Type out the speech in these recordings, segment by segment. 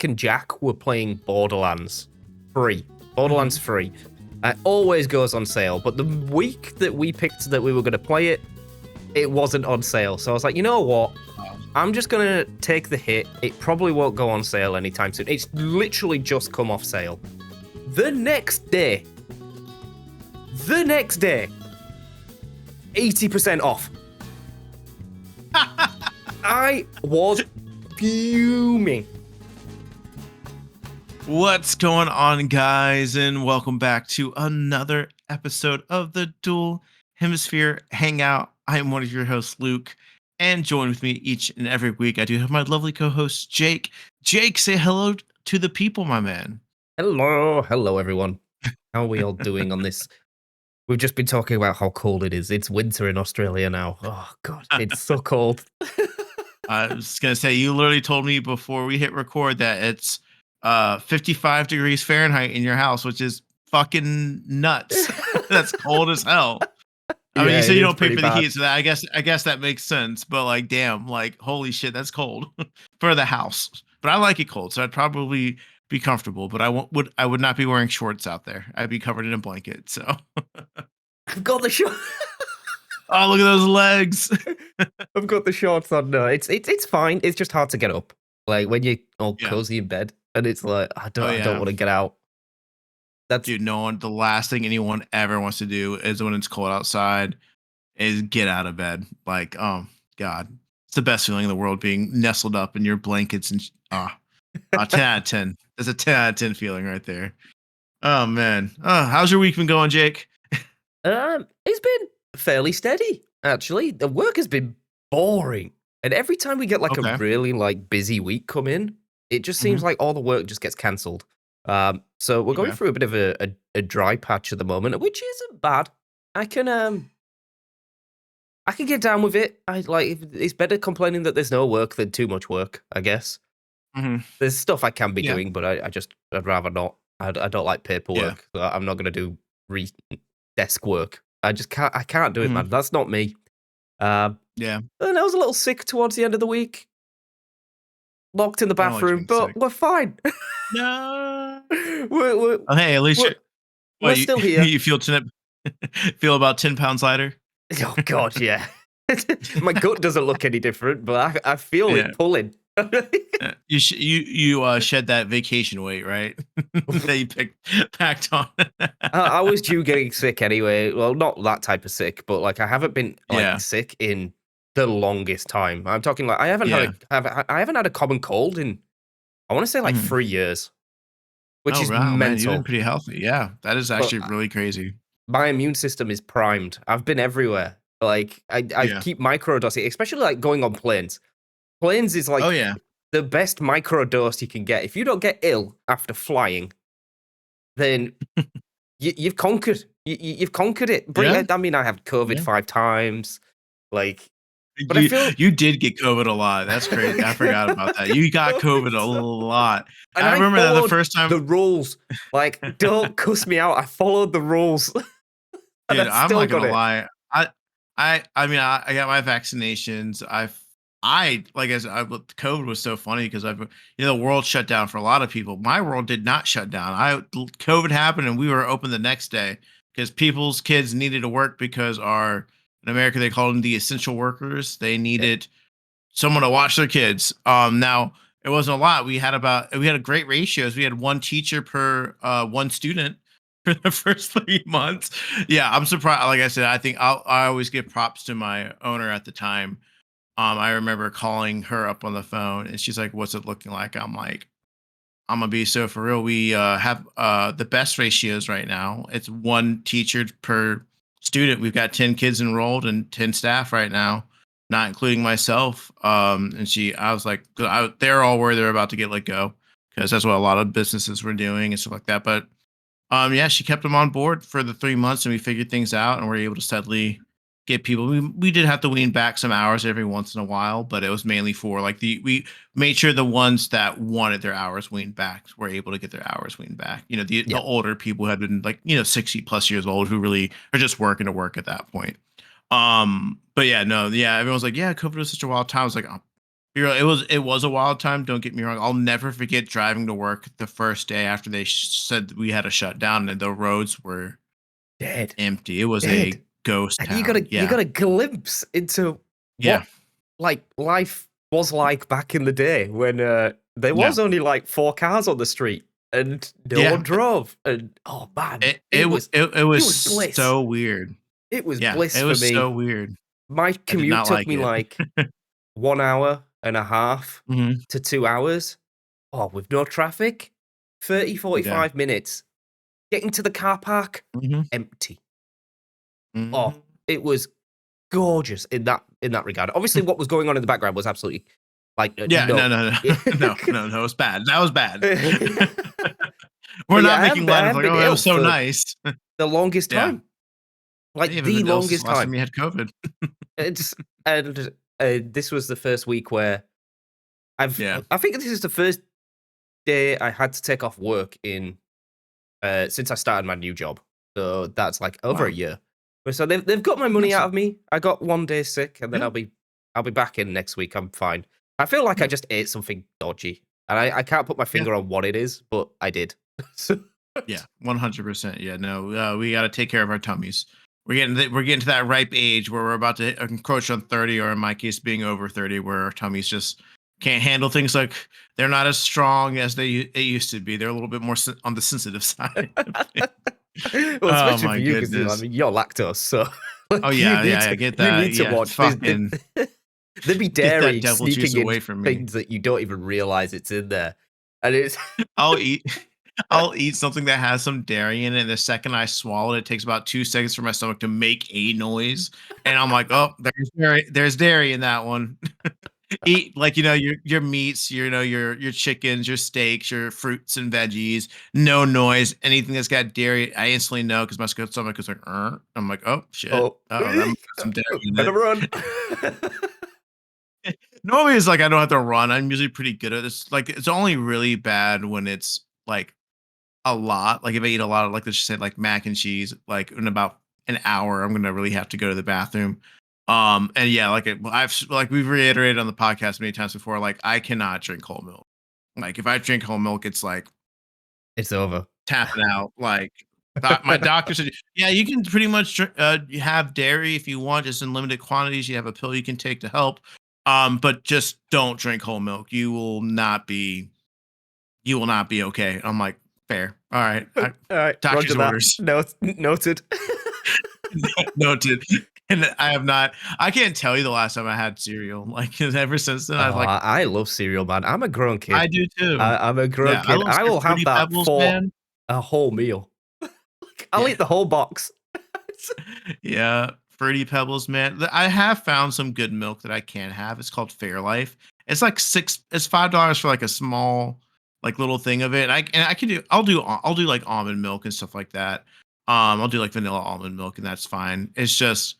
Nick and Jack were playing Borderlands free. Borderlands free. It always goes on sale, but the week that we picked that we were going to play it, it wasn't on sale. So I was like, you know what? I'm just going to take the hit. It probably won't go on sale anytime soon. It's literally just come off sale. The next day, 80% off. I was fuming. What's going on, guys, and welcome back to another episode of the Dual Hemisphere Hangout. I am one of your hosts, Luke, and join with me each and every week. I do have my lovely co-host, Jake. Jake, say hello to the people, my man. Hello, everyone. How are we all doing on this? We've just been talking about how cold it is. It's winter in Australia now. Oh, God, it's so cold. I was going to say, you literally told me before we hit record that it's 55 degrees Fahrenheit in your house, which is fucking nuts. That's cold as hell. I mean, you said you don't pay for the heat, so that I guess that makes sense. But like, damn, like, holy shit, that's cold for the house. But I like it cold, so I'd probably be comfortable. But I would not be wearing shorts out there. I'd be covered in a blanket. So I've got the shorts. Oh, look at those legs. I've got the shorts on. No, it's fine. It's just hard to get up. Like when you're all cozy in bed, and it's like I don't want to get out. Dude, the last thing anyone ever wants to do is when it's cold outside is get out of bed. Like, oh God, it's the best feeling in the world, being nestled up in your blankets and 10 out of 10. That's a 10 out of 10 feeling right there. Oh man. How's your week been going, Jake? It's been fairly steady, actually. The work has been boring. And every time we get like a really like busy week come in, it just seems like all the work just gets cancelled. So we're going through a bit of a dry patch at the moment, which isn't bad. I can get down with it. It's better complaining that there's no work than too much work, I guess. There's stuff I can be doing, but I'd rather not. I don't like paperwork. So I'm not going to do desk work. I can't do it, man. That's not me. And I was a little sick towards the end of the week. Locked in the bathroom, but we're fine. No. Hey, at least we're still here. You feel about 10 pounds lighter? Oh God, yeah. My gut doesn't look any different, but I feel it pulling. You shed that vacation weight, right? That you packed on. I was due getting sick anyway. Well, not that type of sick, but like I haven't been sick in the longest time. I'm talking like I haven't had a common cold in I want to say like 3 years, which is mental. Man, you've been pretty healthy. Yeah, that is actually really crazy. My immune system is primed. I've been everywhere. Like I keep microdosing, especially like going on planes. Planes is like the best microdose you can get. If you don't get ill after flying, then you've conquered. You've conquered it. I mean, I have COVID 5 times. Like, but I feel you did get COVID a lot. That's crazy. I forgot about that. You got COVID a lot. And I remember that the first time. The rules, like, don't cuss me out. I followed the rules. Dude, I'm not gonna lie. I mean, I got my vaccinations. COVID was so funny because the world shut down for a lot of people. My world did not shut down. COVID happened and we were open the next day because people's kids needed to work because in America they call them the essential workers. They needed someone to watch their kids. Now it wasn't a lot. We had a great ratios. We had one teacher per one student for the first 3 months. Yeah, I'm surprised. Like I said, I think I always give props to my owner at the time. I remember calling her up on the phone and she's like, "What's it looking like?" I'm like, "I'm gonna be so for real. We have the best ratios right now. It's one teacher per student. We've got 10 kids enrolled and 10 staff right now, not including myself." And I was like, they're all worried they're about to get let go because that's what a lot of businesses were doing and stuff like that. But she kept them on board for the 3 months and we figured things out and we're able to steadily get people. We did have to wean back some hours every once in a while, but it was mainly for like we made sure the ones that wanted their hours weaned back were able to get their hours weaned back. The older people had been like 60 plus years old who really are just working to work at that point. But everyone's like, yeah, COVID was such a wild time. I was like, it was a wild time. Don't get me wrong. I'll never forget driving to work the first day after they said we had a shutdown and the roads were Dead. empty. It was Dead. a ghost And town. you Yeah. got a glimpse into Yeah. what like life was like back in the day when there Yeah. was only like 4 cars on the street and no Yeah. one drove. And oh man, It it w it it was was bliss. so weird. It was Yeah, bliss it for was so me. weird. My I did commute not took like me it. like 1 hour and a half Mhm. to 2 hours. Oh, with no traffic, 30, Yeah. 45 minutes. Getting to the car park, Mhm. empty. Oh, Mhm. it was gorgeous in that regard. Obviously, what was going on in the background was absolutely like Yeah, no, no. no, no. No, no, no, it's bad. That was bad. We're But yeah, not making light I of have like, been "Oh, it ill was so for nice." the longest Yeah. time, You like haven't the been ill since the longest last time time. you had COVID. It's and this was the first week where Yeah. I think this is the first day I had to take off work in since I started my new job. So that's like over a Wow. year. But so they've got my money out Impressive. of me. I got 1 day sick, and then Yeah. I'll be back in next week. I'm fine. I feel like I Yeah. just ate something dodgy, and I can't put my Yeah. finger on what it is, but I did. So Yeah. 100%. Yeah, no, we gotta take care of our tummies. We're getting to that ripe age where we're about to encroach on 30, or in my case, being over 30, where our tummies just can't handle things like they're not as strong as it used to be. They're a little bit more on the sensitive side of things. well, Oh especially for my you, because I goodness. mean you're lactose, so Oh like yeah, yeah, I get you that. need to Yeah, watch. fucking There'd be get that dairy devil juice sneaking in away from me. things that you don't even realize it's in there, and it's I'll eat I'll eat something that has some dairy in it, and the second I swallow it, it takes about 2 seconds for my stomach to make a noise, and I'm like, "Oh, there's dairy in that one." Eat, like, your meats, your chickens, your steaks, your fruits and veggies, no noise. Anything that's got dairy, I instantly know because my stomach is like, I'm like, "Oh, shit. oh, Uh-oh, that must have some dairy in better it." run. Normally, it's like I don't have to run. I'm usually pretty good at this. Like, it's only really bad when it's like a lot. Like if I eat a lot of, like, let's just say like mac and cheese, like in about an hour, I'm gonna really have to go to the bathroom. And yeah, like we've reiterated on the podcast many times before, like I cannot drink whole milk. Like if I drink whole milk, it's like It's over. tapping out. Like my doctor said, yeah, you can pretty much you have dairy if you want, just in limited quantities. You have a pill you can take to help. But just don't drink whole milk. You will not be okay. I'm like, fair. All right. All right, Doctor's roger that. orders. Noted. Noted. And I can't tell you the last time I had cereal. Like, 'cause ever since then, Oh, I've like, I love cereal, man. I'm a grown I kid. do too. I'm a grown Yeah, I kid. love I will have Fruity that Pebbles, for man. a whole meal. Like, I'll Yeah. eat the whole box. Yeah, Fruity Pebbles, man. I have found some good milk that I can have. It's called Fairlife. It's $5 for like a small, like little thing of it. I can do I'll do like almond milk and stuff like that. I'll do like vanilla almond milk and that's fine. It's just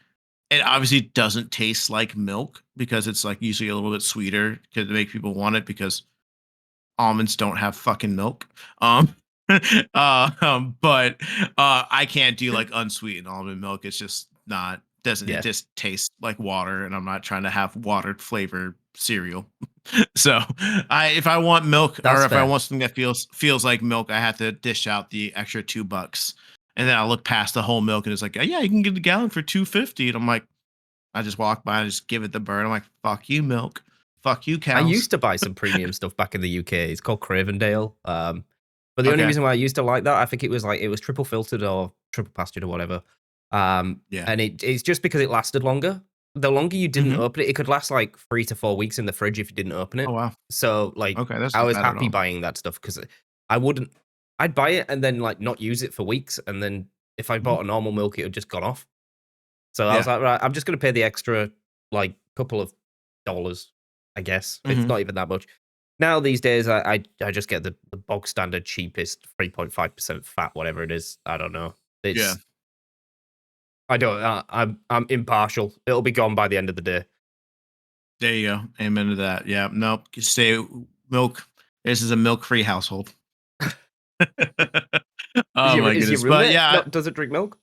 it obviously doesn't taste like milk because it's like usually a little bit sweeter to make people want it because almonds don't have fucking milk. Um, but I can't do like unsweetened almond milk. It's just not doesn't it Yeah, just tastes like water, and I'm not trying to have watered flavor cereal. So I if I want milk or that's if I fair. want something that feels like milk, I have to dish out the extra $2. And then I look past the whole milk and it's like, yeah, you can get the gallon for 250. And I'm like, I just walk by and just give it the bird. I'm like, fuck you, milk. Fuck you, I cows. used to buy some premium stuff back in the UK. It's called Cravendale. But the only Okay. reason why I used to like that, I think it was triple filtered or triple pastured or whatever. Yeah. And it's just because it lasted longer. The longer you didn't Hmm. open it, it could last like 3 to 4 weeks in the fridge if you didn't open Oh it. wow. So like Okay, that's I not was bad at happy all. buying that stuff because I wouldn't I'd buy it and then like not use it for weeks, and then if I Mhm. bought a normal milk, it had just gone off. So I was Yeah. like, right, I'm just gonna pay the extra like couple of dollars, I guess. It's Hmm. not even that much. Now these days, I just get the bog standard cheapest 3.5% fat, whatever it is. I don't know. Yeah. It's I don't. I'm impartial. It'll be gone by the end of the day. There you go. Amen to that. Yeah. Nope. Stay milk. This is a milk-free household. Oh my Is your goodness. But roommate yeah, not doesn't drink milk?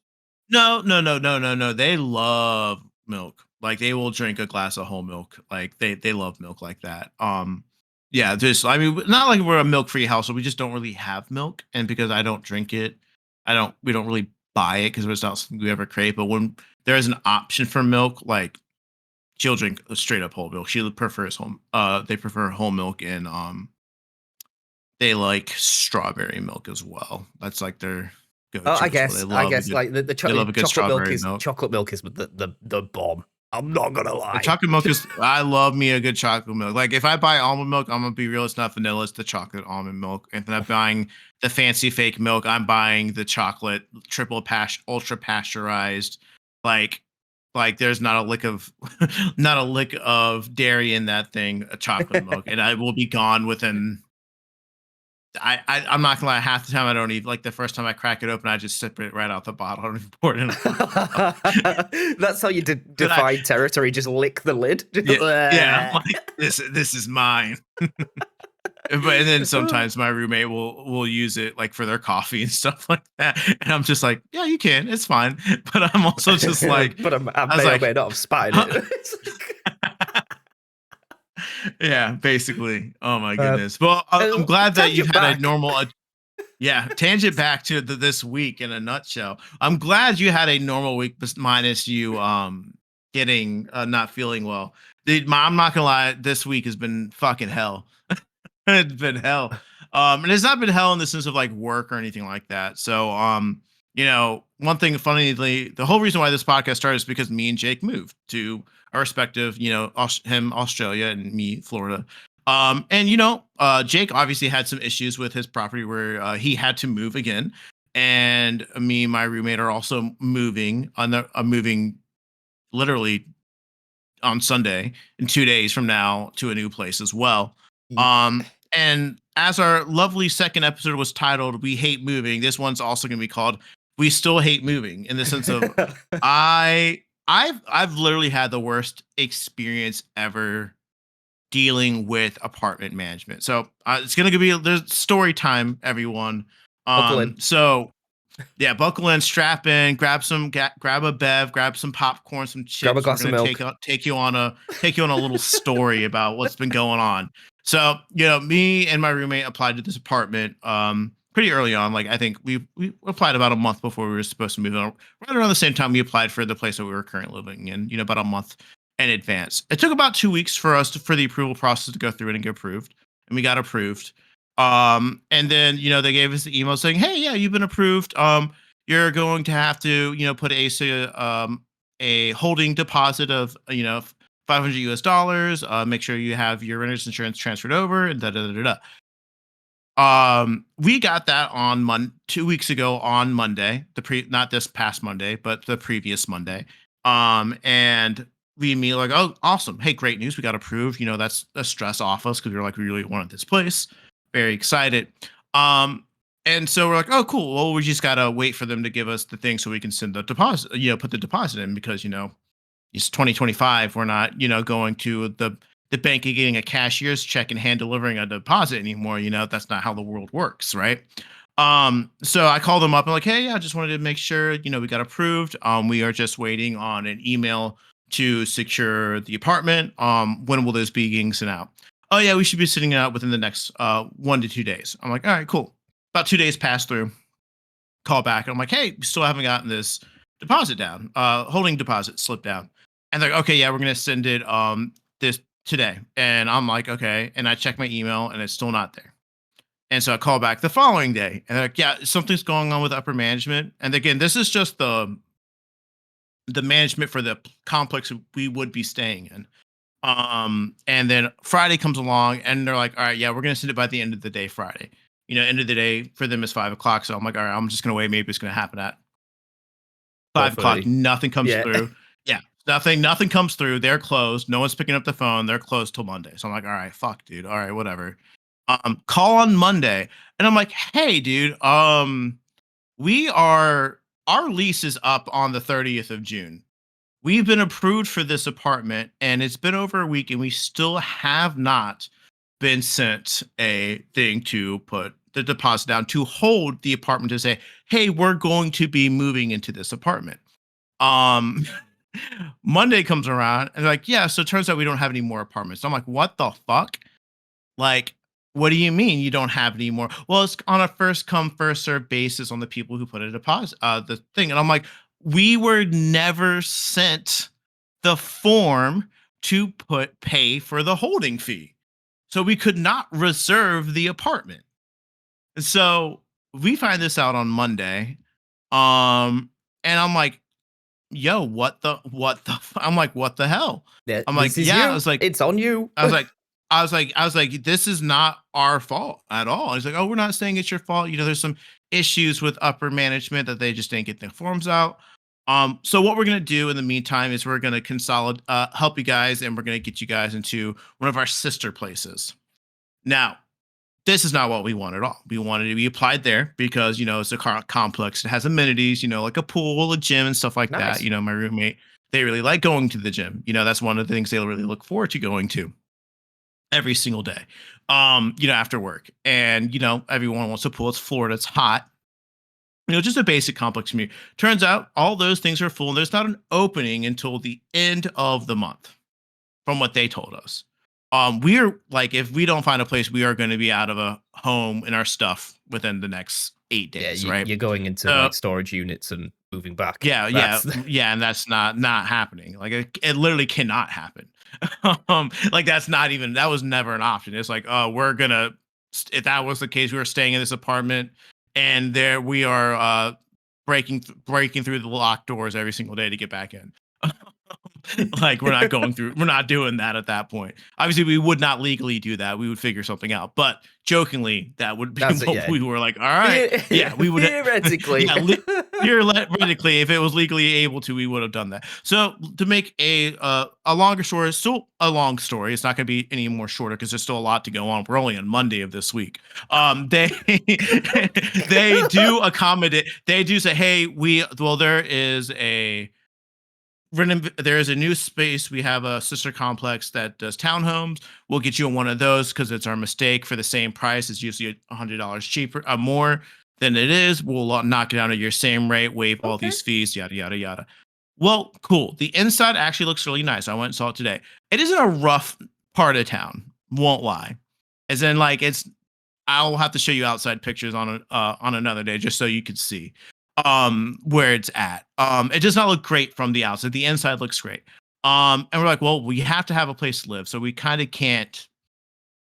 no, no, no, no, no, no. They love milk. Like they will drink a glass of whole milk. Like they love milk like that. Yeah, just I mean, not like we're a milk free household. We just don't really have milk, and because I don't drink it, we don't really buy it because it's not something we ever crave. But when there is an option for milk, like she'll drink a straight up whole milk. She prefers home. They prefer whole milk, and they like strawberry milk as well. That's like their go Oh, to as well. I guess like They love a good strawberry milk. chocolate milk is the bomb. I'm not gonna The lie. chocolate milk is I love me a good chocolate milk. Like if I buy almond milk, I'm gonna be real, it's not vanilla, it's the chocolate almond milk. If I'm buying the fancy fake milk, I'm buying the chocolate ultra pasteurized. Like there's not a lick of not a lick of dairy in that thing, a chocolate milk. And I will be gone within I'm not gonna lie, half the time I don't even like the first time I crack it open, I just sip it right out the bottle. I don't even pour it in a cup. That's how you But I define territory. Just lick the lid. yeah, I'm like, this is mine. And then sometimes my roommate will use it like for their coffee and stuff like that, and I'm just like, yeah, you can, it's fine. But I'm also just like, But I I was may or like, may not have spied huh? it. Yeah, basically. Oh my goodness. Well, I'm glad that you tangent had a back. normal. Yeah, tangent back to this week in a nutshell. I'm glad you had a normal week, minus you getting not feeling well. I'm not gonna lie, this week has been fucking hell. It's been hell. And it's not been hell in the sense of like work or anything like that. So, one thing funnily, the whole reason why this podcast started is because me and Jake moved to our respective, him Australia and me Florida. And Jake obviously had some issues with his property where he had to move again, and me and my roommate are also moving literally on Sunday in 2 days from now to a new place as well. And as our lovely second episode was titled "We Hate Moving," this one's also going to be called "We Still Hate Moving" in the sense of I've literally had the worst experience ever dealing with apartment management. So it's going to be there's story time, everyone. Buckle in. So yeah, buckle in, strap in, grab a bev, grab some popcorn, some Grab a chips. We're glass of gonna milk. take you on a little story about what's been going on. So, me and my roommate applied to this apartment pretty early on. Like I think we applied about a month before we were supposed to move in. Right around the same time we applied for the place that we were currently living in, about a month in advance. It took about 2 weeks for us for the approval process to go through it and get approved. And we got approved. And then, they gave us the email saying, "Hey, yeah, you've been approved. You're going to have to, put a holding deposit of, 500 US dollars. Make sure you have your renter's insurance transferred over and da da da da." We got that on 2 weeks ago on Monday, not this past Monday, but the previous Monday. And we immediately like, "Oh, awesome. Hey, great news. We got approved." That's a stress off us because we are like, we really wanted this place. Very excited. And so we're like, "Oh, cool. Well, we just gotta wait for them to give us the thing so we can send the deposit, put the deposit in because, it's 2025. We're not, going to the bank and getting a cashier's check and hand delivering a deposit anymore. That's not how the world works, right? So I called them up and like, "Hey, yeah, I just wanted to make sure, we got approved. We are just waiting on an email to secure the apartment. When will this be getting sent out?" "Oh yeah, we should be sending it out within the next 1 to 2 days." I'm like, "All right, cool." About 2 days passed through. Call back. And I'm like, "Hey, we still haven't gotten this deposit down. Holding deposit slipped down." And they're like, "Okay, yeah, we're gonna send it this today." And I'm like, "Okay." And I check my email and it's still not there. And so I call back the following day and they're like, "Yeah, something's going on with upper management." And again, this is just the management for the complex we would be staying in. And then Friday comes along and they're like, "All right, yeah, we're gonna send it by the end of the day Friday." End of the day for them is 5 o'clock. So I'm like, "All right, I'm just gonna wait. Maybe it's gonna happen at 5 o'clock." 4:30. Nothing comes Yeah. through. Yeah, nothing comes through. They're closed. No one's picking up the phone. They're closed till Monday. So I'm like, "All right, fuck, dude. All right, whatever." Call on Monday, and I'm like, "Hey, dude. We are our lease is up on the 30th of June. We've been approved for this apartment, and it's been over a week, and we still have not been sent a thing to put the deposit down to hold the apartment to say, 'Hey, we're going to be moving into this apartment.'" Um, Monday comes around and they're like, yeah, so it turns out we don't have any more apartments. I'm like, what the fuck? Like, what do you mean you don't have any more? Well, it's on a first come, first serve basis on the people who put a deposit, the thing. And I'm like, we were never sent the form to pay for the holding fee. So we could not reserve the apartment. And so we find this out on Monday. Um, and I'm like, yo, I'm like, what the hell? Yeah, I'm like, this is yeah, you. It's on you. I was like, this is not our fault at all. He's like, oh, we're not saying it's your fault. You know, there's some issues with upper management that they just didn't get the forms out. So what we're gonna do in the meantime is we're gonna consolidate, help you guys, and we're gonna get you guys into one of our sister places. Now, this is not what we want at all. We wanted to be applied there because it's a complex. It has amenities, like a pool, a gym, and stuff like that. Nice. My roommate, they really like going to the gym. That's one of the things they really look forward to going to every single day. After work. And everyone wants a pool. It's Florida, it's hot. Just a basic complex community. Turns out all those things are full, and there's not an opening until the end of the month, from what they told us. We're like, if we don't find a place, we are going to be out of a home and our stuff within the next 8 days, Yeah, right? you're going into So like storage units and moving back. yeah, yeah, That's yeah, and that's not happening. Like it literally cannot happen. Like that was never an option. It's like, oh, we're gonna. If that was the case, we were staying in this apartment, and there we are, breaking through the locked doors every single day to get back in. Like we're not doing that at that point. Obviously we would not legally do that. We would figure something out, but jokingly that would be that's it. what Yeah, we were like, all right, yeah, we would. theoretically. Yeah, theoretically, if it was legally able to, we would have done that. So to make a longer story, still a long story, it's not going to be any more shorter because there's still a lot to go on. We're only on Monday of this week. They they do accommodate. They do say, hey, there is a new space. We have a sister complex that does townhomes. We'll get you in one of those because it's our mistake for the same price. It's usually $100 cheaper, more than it is. We'll knock it down to your same rate, waive all Okay. these fees, yada, yada, yada. Well, cool. The inside actually looks really nice. I went and saw it today. It is in a rough part of town. Won't lie. As in, like, I'll have to show you outside pictures on another day just so you could see where it's at. It does not look great from the outside. The inside looks great. And we're like, well, we have to have a place to live, so we kind of can't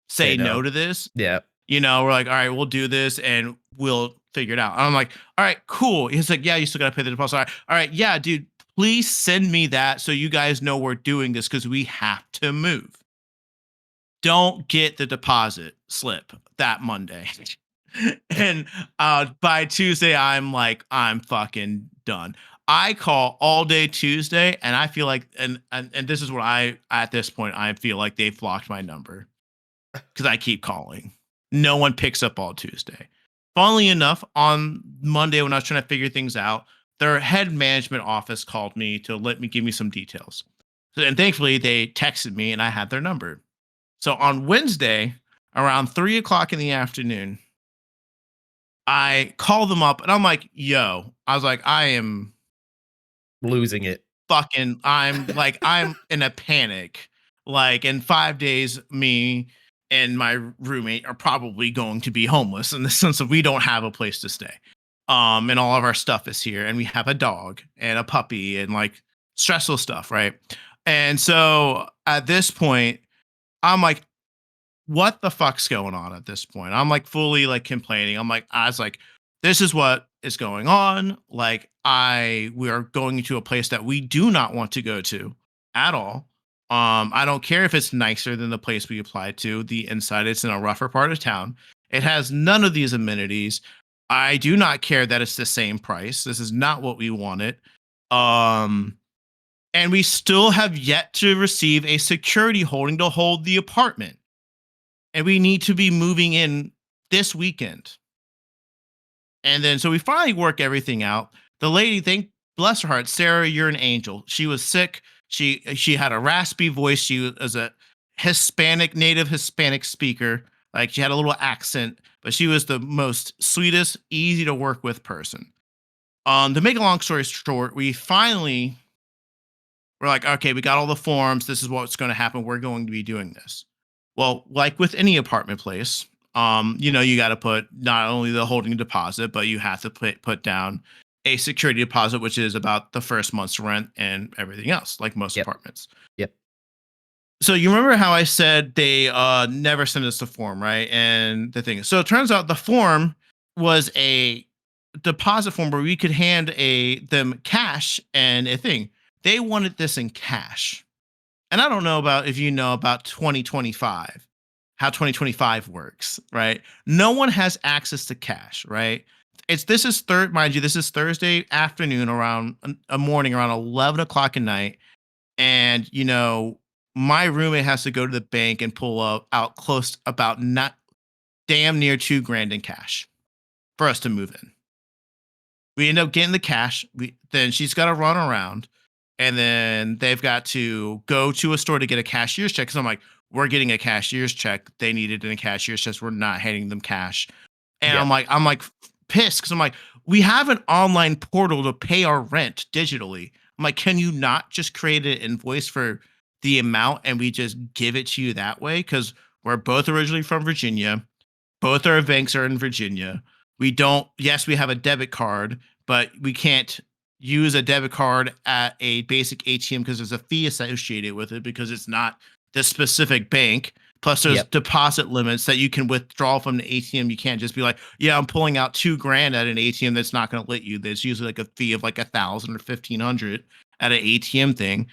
Say say no no. to this. Yeah. We're like, all right, we'll do this and we'll figure it out. And I'm like, all right, cool. He's like, yeah, you still gotta pay the deposit. All right, yeah, dude, please send me that so you guys know we're doing this because we have to move. Don't get the deposit slip that Monday. And by Tuesday, I'm like, I'm fucking done. I call all day Tuesday, and I feel like, and this is what at this point, I feel like they've blocked my number because I keep calling. No one picks up all Tuesday. Funnily enough, on Monday when I was trying to figure things out, their head management office called me to give me some details. So, and thankfully, they texted me, and I had their number. So on Wednesday, around 3 o'clock in the afternoon, I call them up and I'm like, yo, I was like, I am Losing it. I'm in a panic. Like in 5 days, me and my roommate are probably going to be homeless in the sense of we don't have a place to stay. And all of our stuff is here, and we have a dog and a puppy and like stressful stuff, right? And so at this point, I'm like, what the fuck's going on at this point? I'm like fully like complaining. I was like, this is what is going on. Like, we are going to a place that we do not want to go to at all. I don't care if it's nicer than the place we applied to. The inside, it's in a rougher part of town. It has none of these amenities. I do not care that it's the same price. This is not what we wanted. And we still have yet to receive a security holding to hold the apartment, and we need to be moving in this weekend. And then so we finally work everything out. The lady, thank bless her heart, Sarah, you're an angel. She was sick. She had a raspy voice. She was a native Hispanic speaker. Like she had a little accent, but she was the most sweetest, easy to work with person. To make a long story short, we finally We're like, okay, we got all the forms. This is what's going to happen. We're going to be doing this. Well, like with any apartment place, you got to put not only the holding deposit, but you have to put down a security deposit, which is about the first month's rent and everything else, like most Yep. apartments. Yep. So you remember how I said they never sent us the form, right? And the thing. So it turns out the form was a deposit form where we could hand them cash and a thing. They wanted this in cash. And I don't know about if you know about 2025, how 2025 works, right? No one has access to cash, right? This is third, mind you, this is Thursday afternoon around a morning around 11 o'clock at night. And my roommate has to go to the bank and pull out close about not damn near 2 grand in cash for us to move in. We end up getting the cash. Then she's got to run around, and then they've got to go to a store to get a cashier's check. Because I'm like, we're getting a cashier's check. They needed in a cashier's check. We're not handing them cash. And Yeah. I'm like pissed because I'm like, we have an online portal to pay our rent digitally. I'm like, can you not just create an invoice for the amount and we just give it to you that way? Because we're both originally from Virginia. Both our banks are in Virginia. We don't, yes, we have a debit card, but we can't use a debit card at a basic ATM because there's a fee associated with it because it's not the specific bank. Plus, there's Yep. deposit limits that you can withdraw from the ATM. You can't just be like, yeah, I'm pulling out 2 grand at an ATM that's not going to let you. There's usually like a fee of like 1,000 or 1,500 at an ATM thing.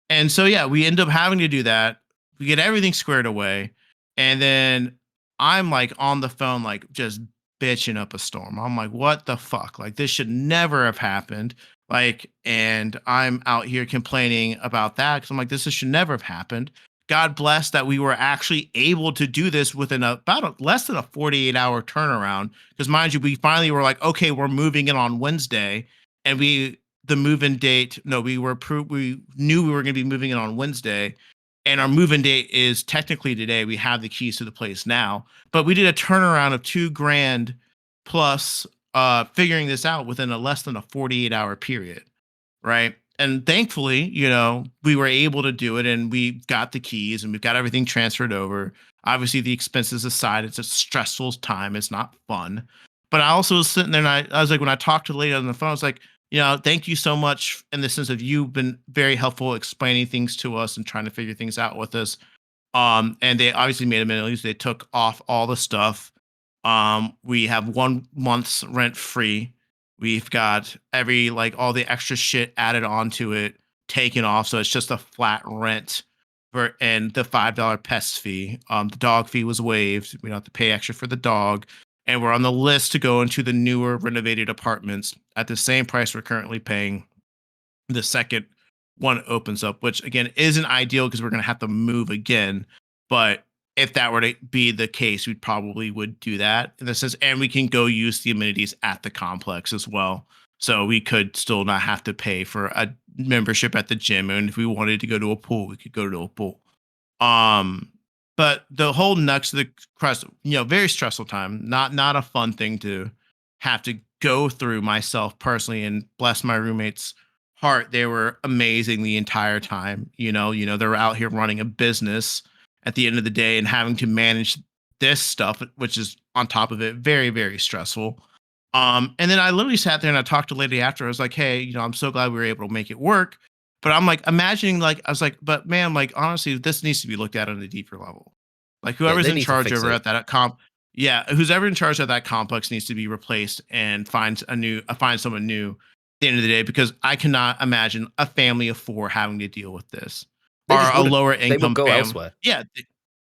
And so, yeah, we end up having to do that. We get everything squared away. And then I'm like on the phone, like just bitching up a storm. I'm like, what the fuck? Like, this should never have happened. Like, and I'm out here complaining about that because I'm like, should never have happened. God bless that we were actually able to do this within less than a 48-hour turnaround. Because mind you, we finally were like, okay, we're moving in on Wednesday, and the move-in date. No, we were approved. We knew we were going to be moving in on Wednesday, and our move-in date is technically today. We have the keys to the place now, but we did a turnaround of 2 grand plus figuring this out within a less than a 48-hour period, right? And thankfully, we were able to do it, and we got the keys, and we've got everything transferred over. Obviously, the expenses aside, it's a stressful time. It's not fun. But I also was sitting there, and I was like, when I talked to the lady on the phone, I was like, thank you so much in the sense of you've been very helpful explaining things to us and trying to figure things out with us. And they obviously made a minute. They took off all the stuff. We have 1 month's rent free. We've got all the extra shit added onto it, taken off. So it's just a flat rent and the $5 pest fee. The dog fee was waived. We don't have to pay extra for the dog. And we're on the list to go into the newer renovated apartments at the same price we're currently paying. The second one opens up, which again isn't ideal because we're going to have to move again. But if that were to be the case, we probably would do that in the sense, and we can go use the amenities at the complex as well. So we could still not have to pay for a membership at the gym, and if we wanted to go to a pool, we could go to a pool. Um, but the whole next to the crust, very stressful time. Not a fun thing to have to go through myself personally. And bless my roommates' heart, they were amazing the entire time. They were out here running a business at the end of the day and having to manage this stuff, which is on top of it very, very stressful. And then I literally sat there and I talked to the lady after. I was like, hey, I'm so glad we were able to make it work. But I'm like imagining, I was like, but man, like honestly, this needs to be looked at on a deeper level. Like Yeah. whoever's They in need to charge fix over it. at that yeah, who's ever in charge of that complex needs to be replaced and find someone new at the end of the day, because I cannot imagine a family of 4 having to deal with this, They or just a wouldn't. lower They would income go family. elsewhere. Yeah,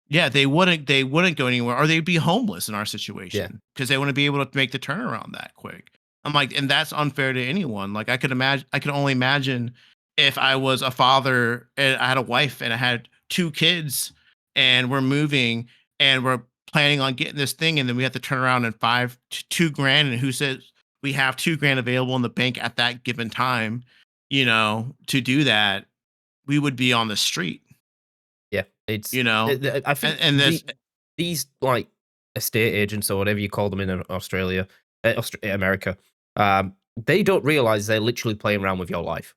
yeah, they wouldn't go anywhere, or they'd be homeless in our Yeah. situation because they wouldn't be able to make the turnaround that quick. I'm like, and that's unfair to anyone. Like I could only imagine if I was a father and I had a wife and I had 2 kids and we're moving and we're planning on getting this thing, and then we have to turn around and 2 grand, and who says we have 2 grand available in the bank at that given time, to do that, we would be on the street, Yeah. It's. you know, I think and this. these like estate agents or whatever you call them in Australia, America, they don't realize they're literally playing around with your life.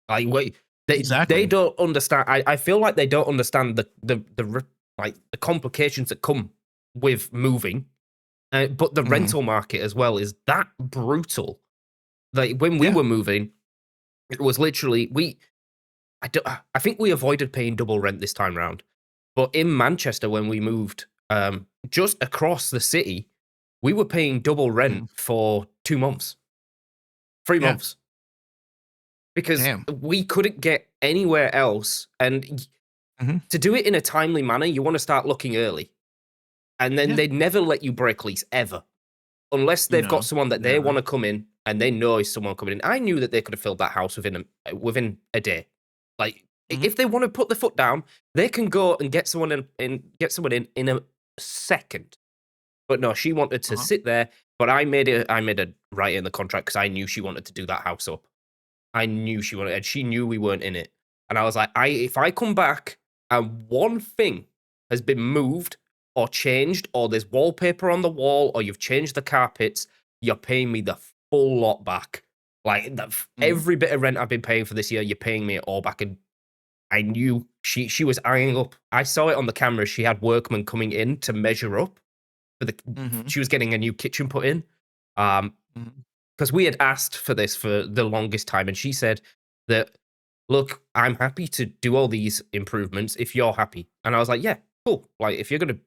Like, wait. They Exactly. don't understand. I feel like they don't understand like the complications that come with moving. But the Mhm. rental market as well is that brutal. Like when we Yeah. were moving, it was literally we. I think we avoided paying double rent this time round. But in Manchester, when we moved, just across the city, we were paying double rent Mhm. for 2 months, three Yeah. months, because Damn. we couldn't get anywhere else. And Mhm. to do it in a timely manner, you want to start looking early. And then Yeah. they'd never let you break lease ever, unless they've got No. someone that they want Never. to come in and they know is someone coming in. I knew that they could have filled that house within a day. Like Mhm. if they want to put the foot down, they can go and get someone in a second. But no, she wanted to Uh-huh. sit there. But I made a write in the contract because I knew she wanted to do that house up. I knew she wanted, and she knew we weren't in it. And I was like, if I come back and one thing has been moved or changed, or there's wallpaper on the wall, or you've changed the carpets, you're paying me the full lot back. Like Mhm. every bit of rent I've been paying for this year, you're paying me it all back. And I knew she was eyeing up. I saw it on the camera. She had workmen coming in to measure up for the. Mhm. She was getting a new kitchen put in. Um, Mhm. because we had asked for this for the longest time, and she said that, "Look, I'm happy to do all these improvements if you're happy." And I was like, "Yeah, cool. Like, if you're gonna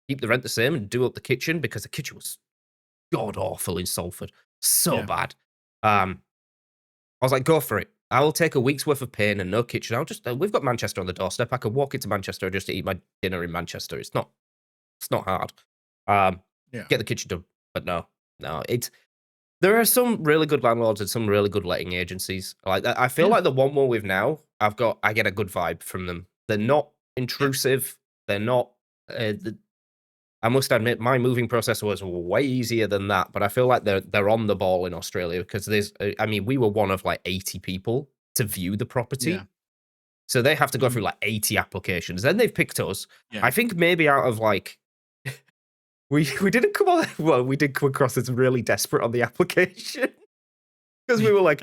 keep the rent the same and do up the kitchen, because the kitchen was god awful in Salford, so Yeah. bad." I was like, "Go for it. I will take a week's worth of pain and no kitchen. I'll just we've got Manchester on the doorstep. I can walk into Manchester just to eat my dinner in Manchester. It's not hard. Um, Yeah. get the kitchen done." But no, no, it's there are some really good landlords and some really good letting agencies. Like I feel Yeah. like the one we're with now, I get a good vibe from them. They're not Yeah. intrusive. They're not. I must admit, my moving process was way easier than that. But I feel like they're on the ball in Australia because there's. I mean, we were one of like 80 people to view the Yeah. property, so they have to go Mhm. through like 80 applications. Then they've picked us. Yeah. I think maybe out of like we didn't come on. Well, we did come across as really desperate on the application. Because we were like,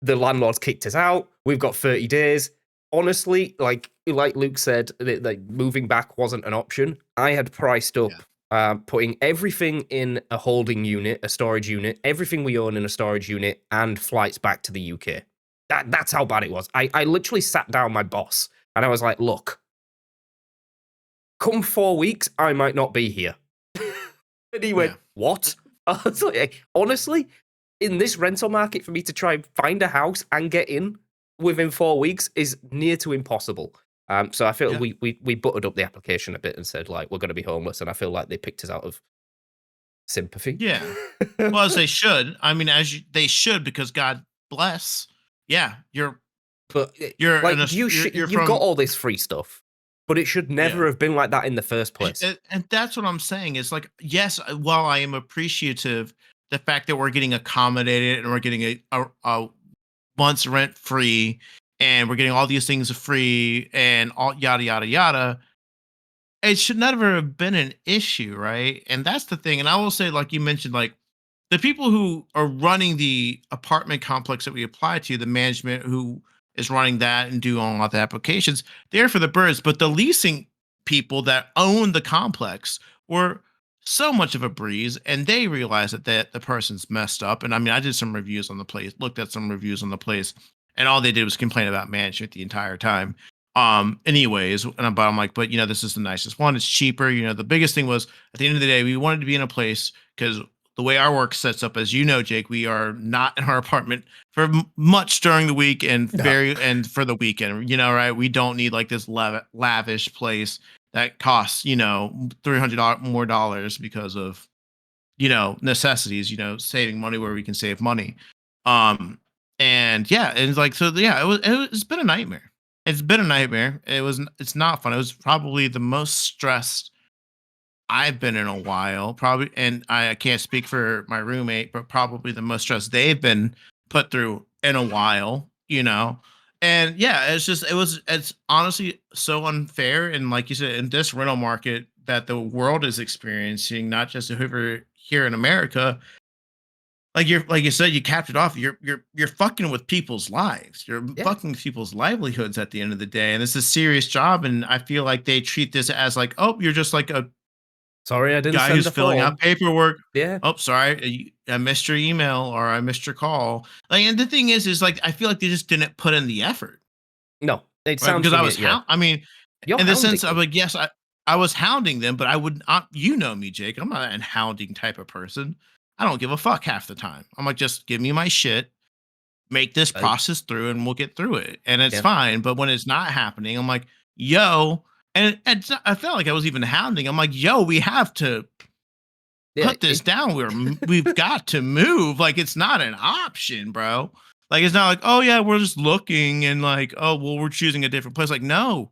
the landlord's kicked us out. We've got 30 days. Honestly, like Luke said, like moving back wasn't an option. I had priced Yeah. up putting everything in a holding unit, a storage unit, everything we own in a storage unit, and flights back to the UK. That's how bad it was. I literally sat down my boss and I was like, look, come 4 weeks, I might not be here. And he Yeah. went, what? I was like, honestly, in this rental market, for me to try and find a house and get in within 4 weeks is near to impossible. So I feel Yeah. we buttered up the application a bit and said like we're going to be homeless, and I feel like they picked us out of sympathy. Yeah. Well, as they should. I mean, they should, because God bless. Yeah, But you're in like a you're you've got from all this free stuff, but it should yeah. never have been like that in the first place. And that's what I'm saying. It's like, yes, while I am appreciative the fact that we're getting accommodated and we're getting a month's rent free and we're getting all these things free and all yada yada yada, it should never have been an issue, right? And that's the thing. And I will say, like you mentioned, like the people who are running the apartment complex that we apply to, the management who is running that and do all the applications, they're for the birds. But the leasing people that own the complex were so much of a breeze, and they realized that the person's messed up. And I mean, I did some reviews on the place, looked at some reviews on the place, and all they did was complain about management the entire time. Anyways, but I'm like, but this is the nicest one. It's cheaper. The biggest thing was, at the end of the day, we wanted to be in a place, because the way our work sets up, as you know, Jake, we are not in our apartment for much during the week and No. for the weekend. Right? We don't need like this lavish place that costs $300 more dollars because of necessities. Saving money where we can save money. Um, and yeah, and it's like, so yeah, it's been a nightmare. It's been a nightmare. It's not fun. It was probably the most stressed I've been in a while, probably, and I can't speak for my roommate, but probably the most stress they've been put through in a while. And yeah, it's honestly so unfair. And like you said, in this rental market that the world is experiencing, not just over here in America, like you said, you capped it off. You're fucking with people's lives. You're Yeah. fucking with people's livelihoods at the end of the day, and it's a serious job. And I feel like they treat this as like, oh, you're just like a Sorry, I didn't guy send who's the filling out form. paperwork. Yeah. Oh, sorry, I missed your email or I missed your call. Like, and the thing is like I feel like they just didn't put in the effort, No, it right? sounds Because from it. Yeah. I mean, You're in the hounding sense of them. like, yes, I was hounding them, but I would not. You know me, Jake. I'm not a hounding type of person. I don't give a fuck half the time. I'm like, just give me my shit, make this I, process through, and we'll get through it, and it's yeah. fine. But when it's not happening, I'm like, yo, and I felt like I was even hounding. I'm like, yo, we have to Yeah. put this down. We've got to move. Like it's not an option, bro. Like it's not like, oh yeah, we're just looking and like, oh well, we're choosing a different place. Like, no,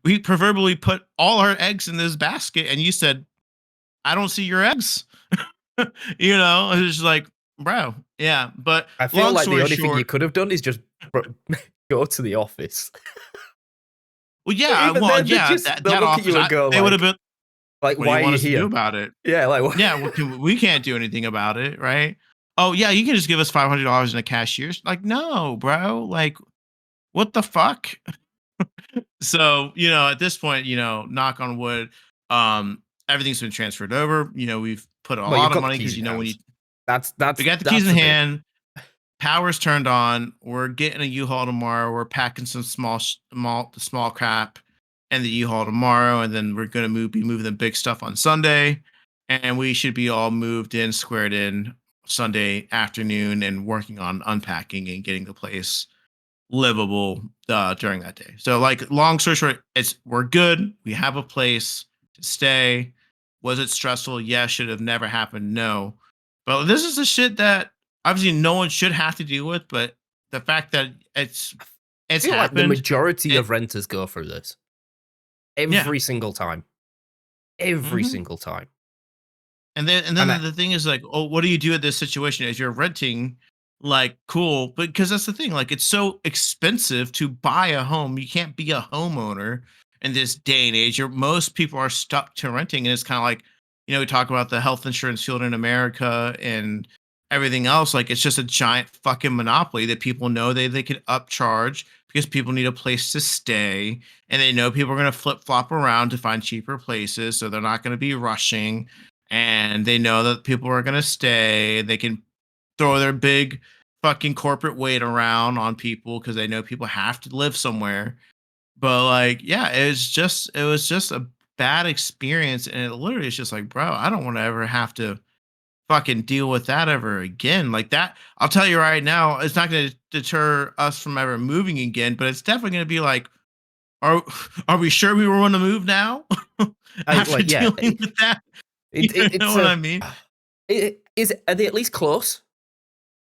we proverbially put all our eggs in this basket, and you said, I don't see your eggs. It's just like, bro, yeah. But I feel long like the story only thing you short, could have done is just go to the office. well, But yeah, even well, then, yeah, they'll that look at office, you and go they would have like, been, what do why you are want you us to do here? about it? Yeah, like what? Yeah, we can't do anything about it, right? Oh yeah, you can just give us $500 in a cashier's. Like, no, bro. Like, what the fuck? So, at this point, knock on wood, everything's been transferred over. We've put a Well, you've lot of got the money keys because in your when you hands. That's we that's got the keys that's in the big. hand, power's turned on. We're getting a U-Haul tomorrow. We're packing some small crap and the U-Haul tomorrow, and then we're gonna be moving the big stuff on Sunday, and we should be all moved in, squared in Sunday afternoon, and working on unpacking and getting the place livable during that day. So, like, long story short, we're good. We have a place to stay. Was it stressful? Yeah. Should have never happened? No. But this is the shit that obviously no one should have to deal with. But the fact that I it's feel like the happened, majority it of renters go through this yeah. every single time. Every hmm single time. And then And the thing is like, oh, what do you do at this situation as you're renting? Like, cool, but because that's the thing, like, it's so expensive to buy a home. You can't be a homeowner in this day and age. Most people are stuck to renting, and it's kind of like, we talk about the health insurance field in America and everything else. Like, it's just a giant fucking monopoly that people know they can upcharge because people need a place to stay, and they know people are going to flip flop around to find cheaper places, so they're not going to be rushing, and they know that people are going to stay. They can throw their big fucking corporate weight around on people because they know people have to live somewhere. But like, yeah, it was just a bad experience, and it literally is just like, bro, I don't want to ever have to fucking deal with that ever again. Like that, I'll tell you right now, it's not going to deter us from ever moving again, but it's definitely going to be like, are are we sure we want to move now I after like yeah, dealing with that? You know it's what a I mean? are they at least close?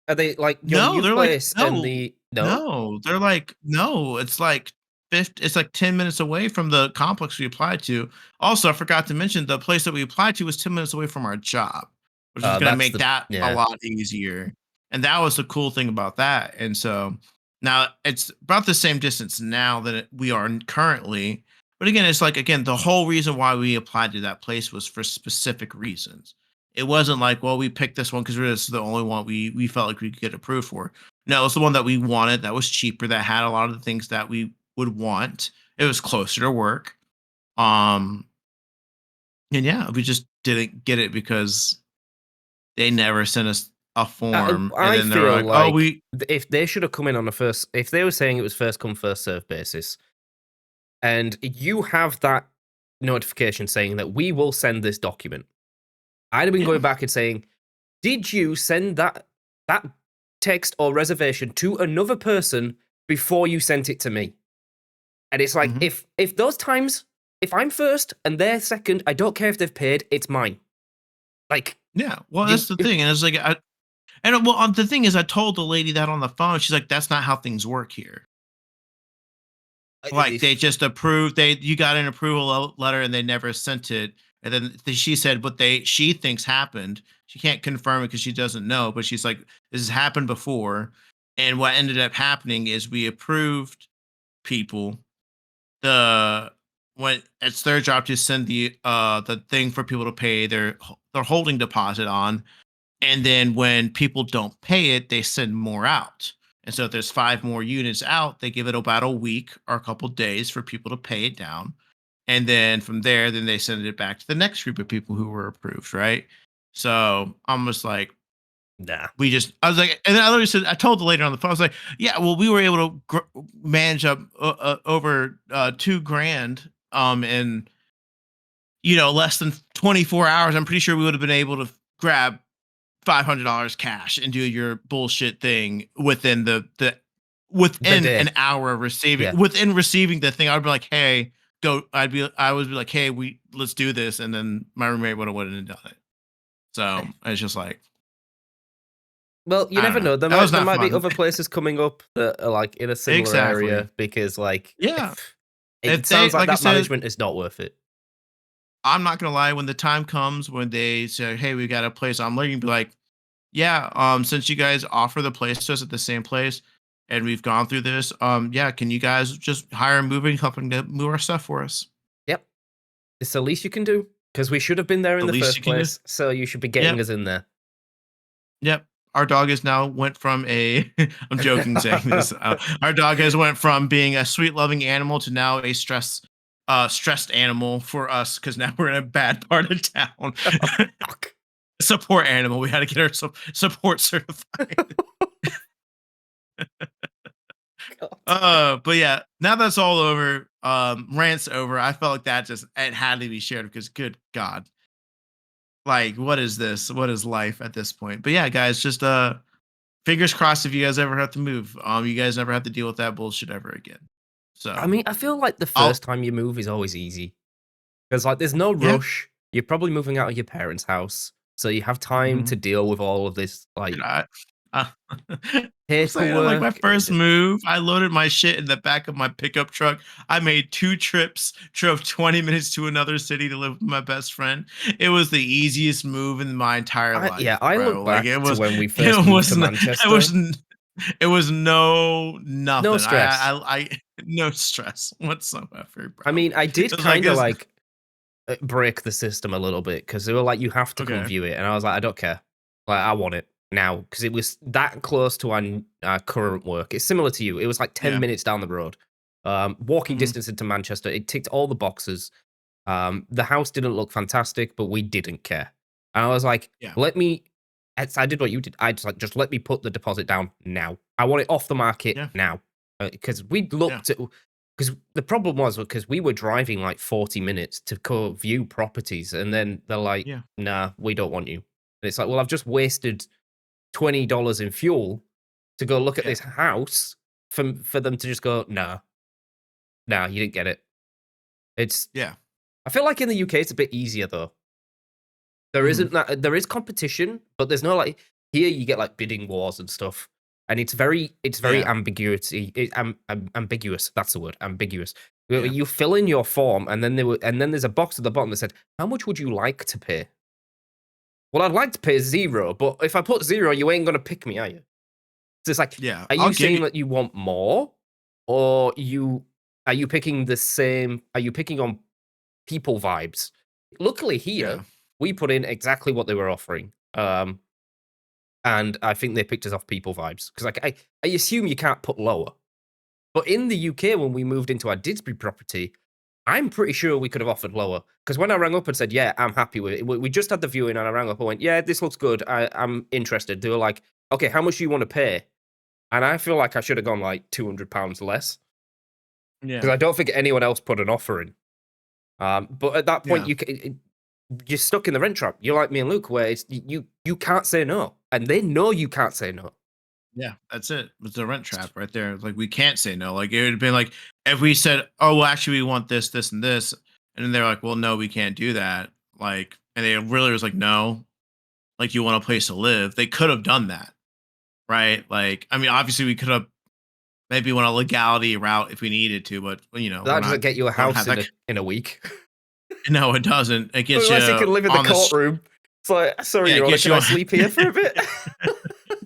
Are they like your No, new they're like, place and no, the no? no, they're like, no, it's like 50, it's like 10 minutes away from the complex we applied to. Also, I forgot to mention the place that we applied to was 10 minutes away from our job, which is going to That's make the that a yeah. lot easier. And that was the cool thing about that. And so now it's about the same distance now that we are currently. But again, it's like, again, the whole reason why we applied to that place was for specific reasons. It wasn't like, well, we picked this one because this is the only one we felt like we could get approved for. No, it's the one that we wanted, that was cheaper, that had a lot of the things that we would want. It was closer to work. Um, and yeah, we just didn't get it because they never sent us a form, and I then they were feel like, "Oh, like we." if they should have come in on a first, if they were saying it was first come first serve basis, and you have that notification saying that we will send this document, I'd have been Yeah. going back and saying, did you send that text or reservation to another person before you sent it to me? And it's like Mhm. if those times, if I'm first and they're second, I don't care if they've paid, it's mine. Like Yeah. Well, you, that's the thing, and it's like, the thing is, I told the lady that on the phone. She's like, "That's not how things work here." Like they if just approved. You got an approval letter, and they never sent it. And then she said what she thinks happened. She can't confirm it because she doesn't know, but she's like, this has happened before. And what ended up happening is we approved people, the when it's their job to send the thing for people to pay their holding deposit on, And then when people don't pay it, they send more out. And so if there's 5 more units out, they give it about a week or a couple days for people to pay it down. And then from there, then they send it back to the next group of people who were approved, right? So I'm just like, Nah. I was like, and then I literally said, I told the lady on the phone, I was like, yeah, well, we were able to manage up over 2 grand, in less than 24 hours. I'm pretty sure we would have been able to grab $500 cash and do your bullshit thing The within day. an hour of Yeah. receiving the thing. I'd be like, hey, go. I would be like, hey, let's do this, and then my roommate would have went and done it. So it's just like, Well, you I don't never know. know. There That was might there not might be fun. other places coming up that are like in a similar Exactly. area because like Yeah. if If it they, sounds like like I that said, management is not worth it. I'm not gonna lie. When the time comes when they say, hey, we got a place, I'm literally gonna be like, yeah, since you guys offer the place to us at the same place and we've gone through this, yeah, can you guys just hire a moving company to move our stuff for us? Yep. It's the least you can do because we should have been there in The the least you first can do. place. So you should be getting Yep. us in there. Yep. Our dog has now went from a I'm joking saying this. Our dog has went from being a sweet loving animal to now a stressed animal for us because now we're in a bad part of town. Fuck. Support animal. We had to get our support certified. God. But yeah, now that's all over. Rant's over. I felt like that just it had to be shared because good God. Like, what is this? What is life at this point? But yeah, guys, just fingers crossed if you guys ever have to move. You guys never have to deal with that bullshit ever again. I So mean, I feel like the I'll first time you move is always easy because like there's no yeah. rush. You're probably moving out of your parents' house, so you have time to Mhm. deal with all of this Dude, like uh, I'm saying like my paperwork. first move, I loaded my shit in the back of my pickup truck. I made 2 trips, drove 20 minutes to another city to live with my best friend. It was the easiest move in my entire Yeah, life, I bro. look Like it back to was, when we first it moved to was, it Manchester. was, it was no No nothing. stress. No stress whatsoever, I bro. mean, I It did was like kind of this. like break the system a little bit because they were like, "You have to come Okay. view it," and I was like, "I don't care. Like, I want it now," because it was that close to our current work. It's similar to you. It was like 10 minutes down the road, walking Hmm. distance into Manchester. It ticked all the boxes. The house didn't look fantastic, but we didn't care. And I was like, Yeah. "Let me." I did what you did. I just like just let me put the deposit down now. I want it off the market Yeah. now because we Yeah. looked at because the problem was because we were driving like 40 minutes to go view properties, and then they're like, Yeah. "Nah, we don't want you." And it's like, well, I've just wasted $20 in fuel to go look at Yeah. this house for them to just go, "Nah, nah, you didn't get it." It's Yeah. I feel like in the UK it's a bit easier though. There Hmm. isn't that there is competition, but there's no like here you get like bidding wars and stuff. And it's very Yeah. ambiguous. That's the word, ambiguous. Yeah. You fill in your form and then there's a box at the bottom that said, "How much would you like to pay?" Well, I'd like to pay 0, but if I put 0, you ain't gonna pick me, are you? So it's like, Yeah. are I'll you give saying you. that you want more? Or are you picking the same are you picking on people vibes? Luckily here, Yeah. we put in exactly what they were offering. And I think they picked us off people vibes. Because like I assume you can't put lower. But in the UK, when we moved into our Didsbury property, I'm pretty sure we could have offered lower. Because when I rang up and said, yeah, I'm happy with it, we just had the viewing and I rang up and went, yeah, this looks good. I'm interested. They were like, okay, how much do you want to pay? And I feel like I should have gone like £200 less. Because Yeah. I don't think anyone else put an offer in. But at that point, Yeah. you're stuck in the rent trap. You're like me and Luke, where you can't say no, and they know you can't say no. Yeah, that's it. It's a rent trap right there. Like we can't say no. Like it would have been like if we said, "Oh, well, actually, we want this, this, and this," and then they're like, "Well, no, we can't do that." Like, and they really was like, "No, like you want a place to live." They could have done that, right? Like, I mean, obviously, we could have maybe went a legality route if we needed to, but we're That doesn't not. get you a We don't have house in that. a week, No, it doesn't. It gets unless you you can live in the on this. courtroom. It's like, sorry, Yeah, it Your Honor, gets can you I on. sleep here for a bit?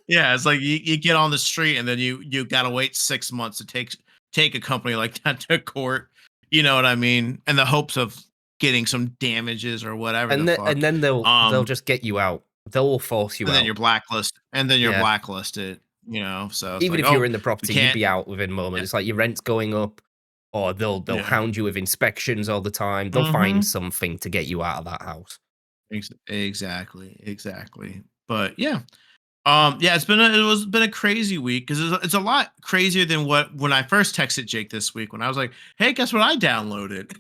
Yeah, it's like you get on the street and then you gotta wait 6 months to take a company like that to court. You know what I mean? In the hopes of getting some damages or whatever the And fuck. then they'll Um, just get you out. they'll force you and then out. you're blacklist, and then you're Yeah. blacklisted. So it's Even like, if you're oh, in the we property, you'd can't. be out within Yeah, moments. It's like your rent's going up, or they'll yeah. hound you with inspections all the time. They'll find Hmm. something to get you out of that house. Exactly. But yeah, yeah, it was been a crazy week because it's a lot crazier than what when I first texted Jake this week when I was like, hey, guess what I downloaded?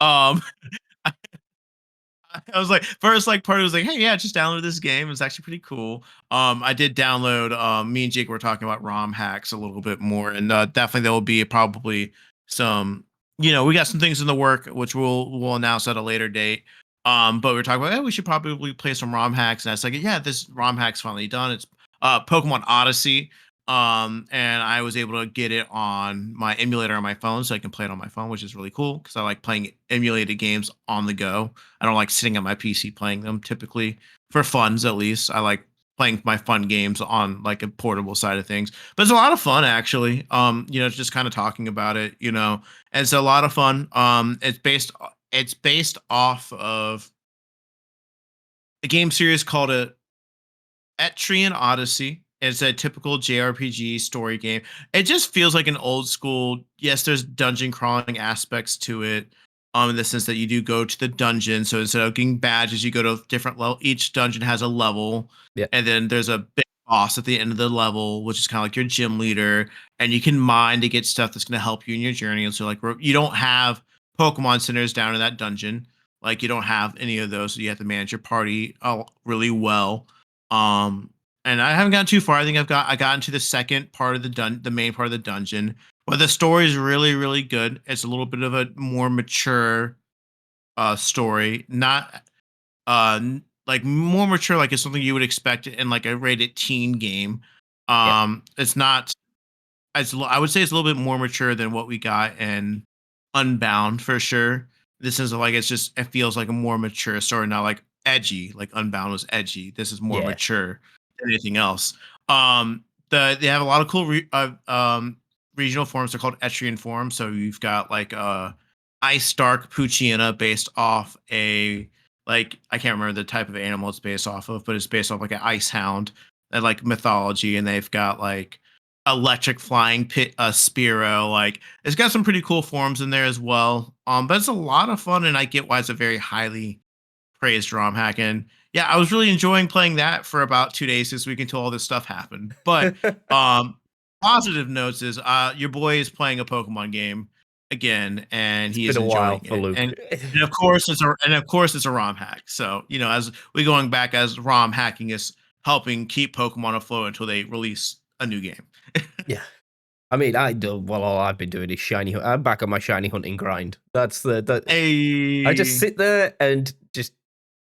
Um, I was like, first, like, part of it was like, hey, yeah, just download this game. It's actually pretty cool. I did download. Me and Jake were talking about ROM hacks a little bit more, and definitely there will be probably some. We got some things in the work which we'll announce at a later date. But we are talking about, hey, we should probably play some ROM hacks, and I was like, yeah, this ROM hack's finally done. It's Pokemon Odyssey. And I was able to get it on my emulator on my phone, so I can play it on my phone, which is really cool because I like playing emulated games on the go. I don't like sitting on my PC playing them typically for funs at least. I like playing my fun games on like a portable side of things. But it's a lot of fun actually. Just kind of talking about it, And it's a lot of fun. It's based off of a game series called Etrian Odyssey. It's a typical JRPG story game. It just feels like an old school. Yes, there's dungeon crawling aspects to it, in the sense that you do go to the dungeon. So instead of getting badges, you go to different level. Each dungeon has a level, Yeah, and then there's a big boss at the end of the level, which is kind of like your gym leader, and you can mine to get stuff that's going to help you in your journey. And so, like, you don't have Pokemon centers down in that dungeon. Like, you don't have any of those, so you have to manage your party really well. um and I haven't gotten too far. I think I got into the second part of the main part of the dungeon. But the story is really, really good. It's a little bit of a more mature story. Not like more mature, like it's something you would expect in like a rated teen game. yeah, It's not I would say it's a little bit more mature than what we got in Unbound for sure. This is like it feels like a more mature story, not like edgy. Like Unbound was edgy. This is more yeah, mature than anything else. They have a lot of cool regional forms. They're called Etrian forms. So you've got like Ice Dark Poochyena based off a like I can't remember the type of animal it's based off of, but it's based off like an ice hound and like mythology, and they've got like electric flying pit Spearow. Like it's got some pretty cool forms in there as well. But it's a lot of fun, and I get why it's a very highly praised ROM hack. And yeah, I was really enjoying playing that for about 2 days this week until all this stuff happened. But um positive notes is your boy is playing a Pokemon game again, and it's he been is a while enjoying for it. Luke. And of course it's a ROM hack. So, as we going back as ROM hacking is helping keep Pokemon afloat until they release a new game. Yeah. I mean, I do. Well, all I've been doing is I'm back on my shiny hunting grind. That's the. I just Hey. sit there and just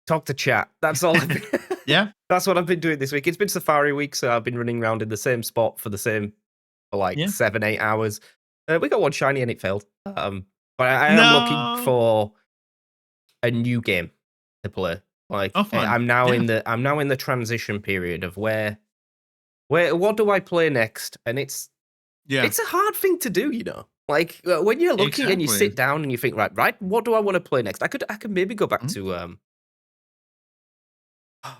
talk to chat. That's all I've been. Yeah. That's what I've been doing this week. It's been Safari week, so I've been running around in the same spot for like Yeah. 7-8 hours. We got one shiny and it failed. But I am looking No. for a new game to play. Like Oh, fun. Yeah. I'm now in the transition period of where what do I play next? And Yeah. it's a hard thing to do, Like when you're looking and you Exactly. sit down and you think, right, what do I want to play next? I could maybe go back Mhm. to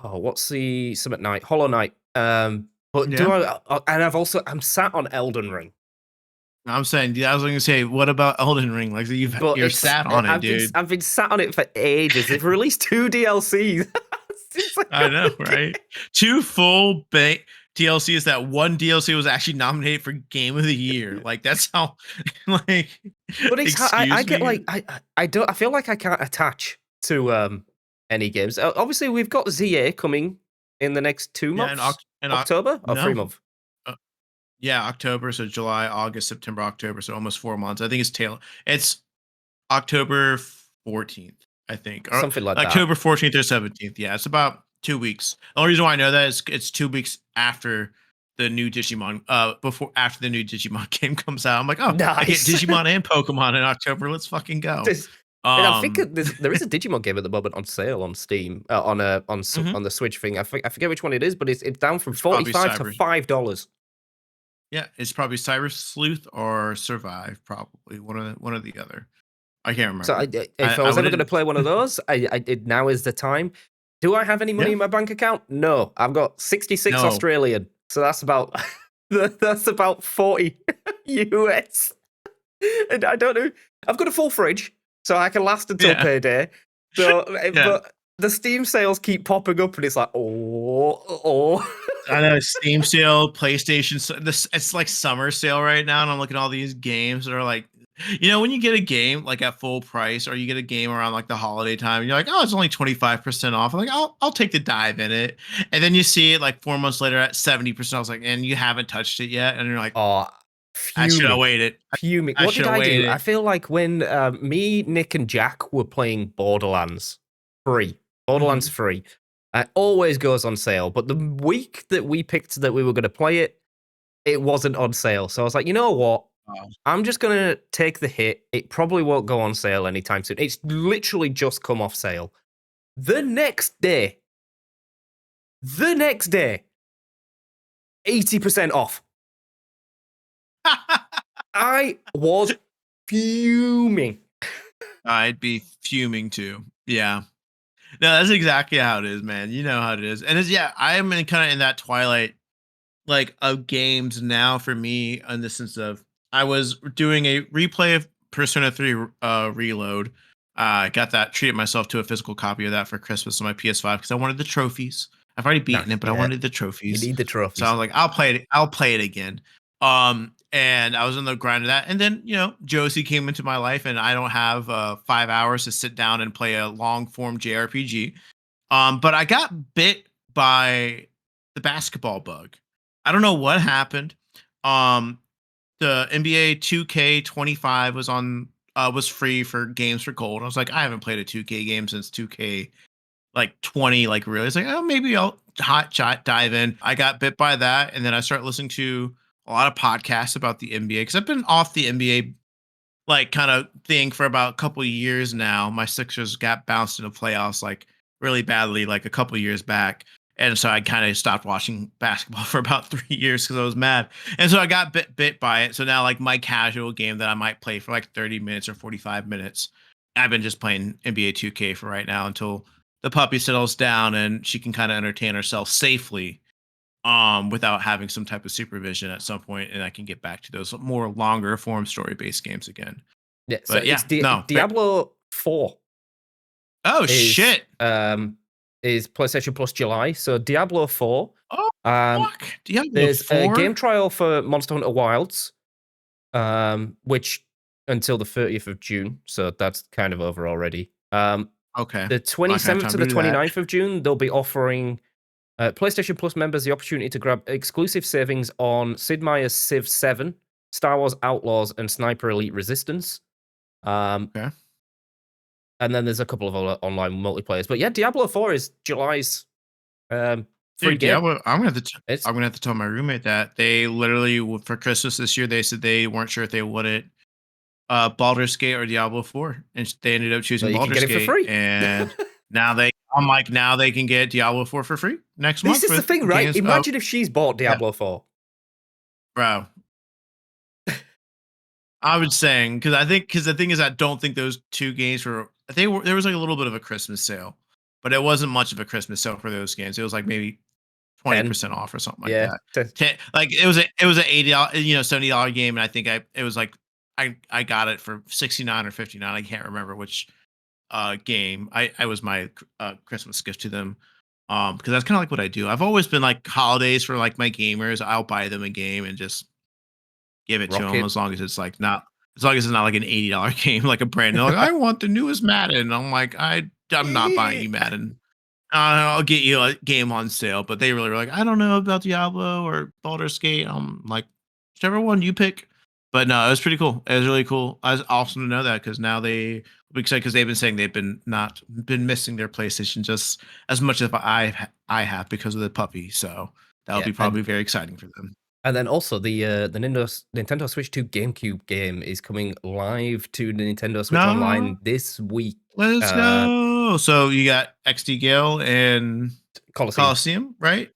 what's the some at night Hollow Knight. But do Yeah. I? And I'm sat on Elden Ring, I'm saying, yeah, I was going to say, what about Elden Ring? Like, but you're sat on it, dude. I've been sat on it for ages. They've released 2 DLCs since I I got know, the right? game. Two full DLCs. That one DLC was actually nominated for Game of the Year. Like, that's how, like, But it's I excuse get me. like I don't I feel like I can't attach to any games. Obviously, we've got ZA coming in the next two Yeah, months, October or no, 3 month, uh, yeah, October. So July, August, September, October. So almost 4 months. I think it's October 14th, I think, or something like that. October 14th or 17th. Yeah, it's about 2 weeks. The only reason why I know that is it's 2 weeks after the new Digimon, after the new Digimon game comes out. I'm like, oh, I get Nice. Digimon and Pokemon in October. Let's fucking go. This- and I think Um, there is a Digimon game at the moment on sale on Steam mhm. on the Switch thing. I forget which one it is, but it's down from It's probably 45 to Cyber. $5. Yeah, it's probably Cyber Sleuth or Survive. Probably one of the other. I can't So remember. if I I was ever going to wouldn't. play one of those, now is the time. Do I have any money Yeah. in my bank account? No, I've got 66 No. Australian, so that's about that's about 40 US. And I don't know. I've got a full fridge, so I can last until Yeah. payday. So, Yeah. but the Steam sales keep popping up, and it's like, oh. I know Steam sale, PlayStation. This it's like summer sale right now, and I'm looking at all these games that are like, when you get a game like at full price, or you get a game around like the holiday time, and you're like, oh, it's only 25% off. I'm like, I'll take the dive in it, and then you see it like 4 months later at 70%. I was like, and you haven't touched it yet, and you're like, Oh, I should have fuming. waited. Fuming. I What should did have I do? waited. I feel like when me, Nick, and Jack were playing Borderlands free, Borderlands Hmm. free, it always goes on sale. But the week that we picked that we were going to play it, it wasn't on sale. So I was like, you know what? Oh, I'm just going to take the hit. It probably won't go on sale anytime soon. It's literally just come off sale. The next day, the next day, 80% off. I was fuming. I'd be fuming too. Yeah. No, that's exactly how it is, man. You know how it is. And I am in kind of in that twilight like of games now for me in the sense of I was doing a replay of Persona 3 Reload. I got that, treated myself to a physical copy of that for Christmas on my PS5 because I wanted the trophies. I've already beaten Nice. it, but I Yeah. wanted the You trophies. need the So I trophies. was like, I'll play it again. And I was on the grind of that. And then, Josie came into my life and I don't have 5 hours to sit down and play a long form JRPG. But I got bit by the basketball bug. I don't know what happened. Um, the NBA 2K25 was free for games for gold. I was like, I haven't played a 2K game since 2K like 20. Like really, it's like, oh, maybe I'll hot shot dive in. I got bit by that, and then I started listening to a lot of podcasts about the NBA because I've been off the NBA like kind of thing for about a couple of years now. My Sixers got bounced into playoffs like really badly like a couple of years back. And so I kind of stopped watching basketball for about 3 years because I was mad. And so I got bit by it. So now like my casual game that I might play for like 30 minutes or 45 minutes, I've been just playing NBA 2K for right now until the puppy settles down and she can kind of entertain herself safely without having some type of supervision at some point, and I can get back to those more longer form story based games again. Yeah, so But it's yeah, no. Diablo 4 Oh is shit. PlayStation Plus July. So Diablo 4, Oh um, fuck. Diablo there's a 4? game trial for Monster Hunter Wilds, which until the 30th of June, so that's kind of over already. Okay. The Not gonna have 27th time to to the do that. 29th of June, they'll be offering PlayStation Plus members the opportunity to grab exclusive savings on Sid Meier's Civ 7, Star Wars Outlaws, and Sniper Elite Resistance. Okay. And then there's a couple of other online multiplayers. But yeah, Diablo 4 is July's free Dude, game. Diablo, It's I'm gonna have to tell my roommate that they literally for Christmas this year they said they weren't sure if they wanted Baldur's Gate or Diablo 4, and they ended up so choosing you can get Baldur's it for Gate, free. and I'm like now they can get Diablo 4 for free next This month is the for thing, right? games. Oh Imagine if she's bought yeah, Diablo 4. bro. I was saying because the thing is I don't think those two games were there was like a little bit of a Christmas sale, but it wasn't much of a Christmas sale for those games. It was like maybe 10. 20% off or something like Yeah. that. Like it was a $80, $70 game, and I think it was like I got it for 69 or 59. I can't remember which game. I was my Christmas gift to them. Because that's kind of like what I do. I've always been like holidays for like my gamers. I'll buy them a game and just give it to them Rocket. as long as it's like not as long as it's not like an $80 game, like a brand. They're like, I want the newest Madden. I'm like, I'm not buying you Madden. I'll get you a game on sale, but they really were like, I don't know about Diablo or Baldur's Gate. I'm like, whichever one you pick. But no, it was pretty cool. It was really cool. I was awesome to know that because now they be excited because they've been saying they've been missing their PlayStation just as much as I have because of the puppy. So that'll Yeah. be probably very exciting for them. And then also the Nintendo Switch 2 GameCube game is coming live to the Nintendo Switch No, Online this week. let's Uh, go. So you got XD Gale and Coliseum. Coliseum, right?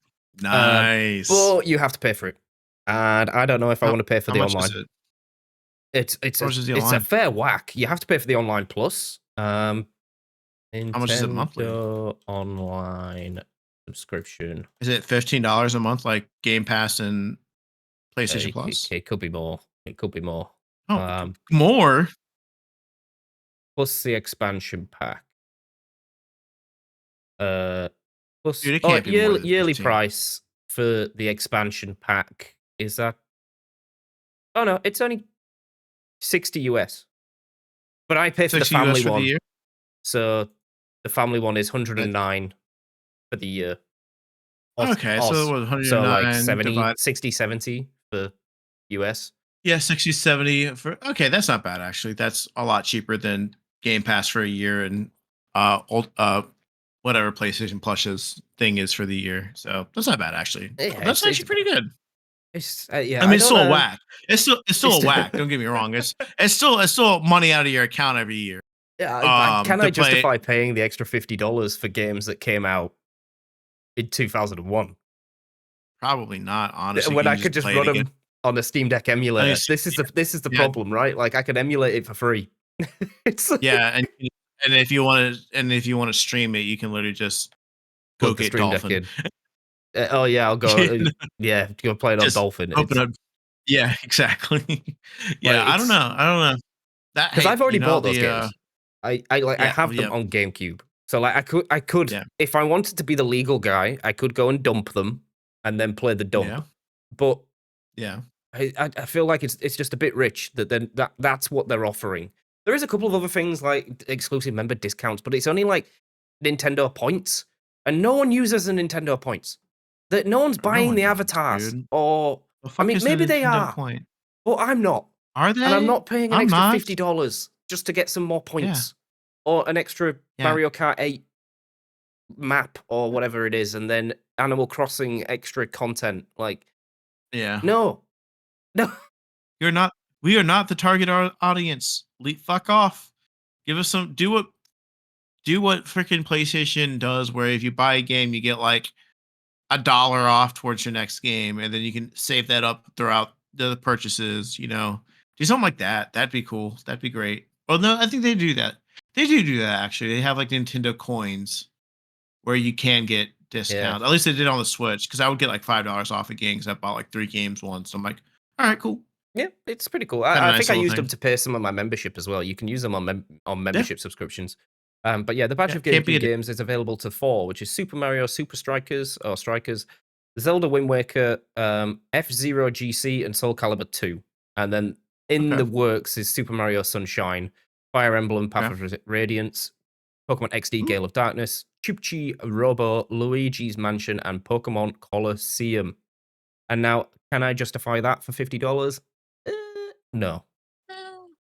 Um, Nice. but you have to pay for it, and I don't know if I want to pay for How the much is online. it? It's How much is the it's a online? fair whack. You have to pay for the online plus. How much is it monthly? Nintendo Online subscription. Is it $15 a month like Game Pass and PlayStation Plus? It could be more. It could be more. Oh, Um, more? plus the expansion pack. Plus Dude, it can't be more than yearly 15. price for the expansion pack is that? Oh no, it's only 60 US. But I pay for the 60 US family for the one, year? so the family one is That's 109 for the year. okay, so it was So like 109 70, divided. 60, 70 for US. Yeah, 60, 70 for okay, that's not bad actually. That's a lot cheaper than Game Pass for a year and old whatever PlayStation Plus's thing is for the year. So that's not bad actually. Yeah, That's actually pretty good. yeah, I I mean, it's don't still a know. whack. It's still It's a whack. Don't get me wrong. It's still money out of your account every year. yeah, can To I play. justify paying the extra $50 for games that came out in 2001 Probably not, honestly. when Can I you could just just play it run again? them on a Steam Deck I mean, emulator? This is the yeah, problem, right? Like I can emulate it for free. It's yeah, and if you want to stream it, you can literally just go plug the get Stream Deck Dolphin. in. Oh yeah, I'll go. Yeah, go play it on Just Dolphin. open It's up. Yeah, exactly. like Yeah, I don't know. I don't know. That because hey, I've already bought those games. I yeah, have them yeah, on GameCube. So like I could yeah, if I wanted to be the legal guy, I could go and dump them and then play the dump. yeah, But yeah. I feel like it's just a bit rich that then that's what they're offering. There is a couple of other things like exclusive member discounts, but it's only like Nintendo points, and no one uses the Nintendo points. That no one's No buying one the does, avatars, dude. or The I fuck mean is a maybe they Nintendo are, point? but I'm not, Are and I'm they? not paying an I'm extra not. $50 just to get some more Yeah, points or an extra yeah, Mario Kart 8 map or whatever it is, and then Animal Crossing extra content. Like yeah. no, no. You're not. We are not the target audience. Fuck off. Give us some. Do what freaking PlayStation does, where if you buy a game, you get like $1 off towards your next game, and then you can save that up throughout the purchases. Do something like that. That'd be cool. That'd be great. Well, no, I think they do that. They do that actually. They have like Nintendo coins where you can get Yeah. discounts. At least they did on the Switch because I would get like $5 off a game because I bought like 3 games once. So I'm like, all right, cool. Yeah, it's pretty cool. Kind of I think nice I little used them thing. to pay some of my membership as well. You can use them on Yeah, membership subscriptions. But yeah, the batch yeah. of Can't be GameCube a games is available to four, which is Super Mario Super Strikers or Strikers, Zelda Wind Waker, F-Zero GC, and Soul Calibur 2. And then in okay. the works is Super Mario Sunshine, Fire Emblem Path Okay. of Radiance, Pokemon XD Ooh. Gale of Darkness, Chuchi Robo, Luigi's Mansion, and Pokemon Colosseum. And now, can I justify that for $50? No.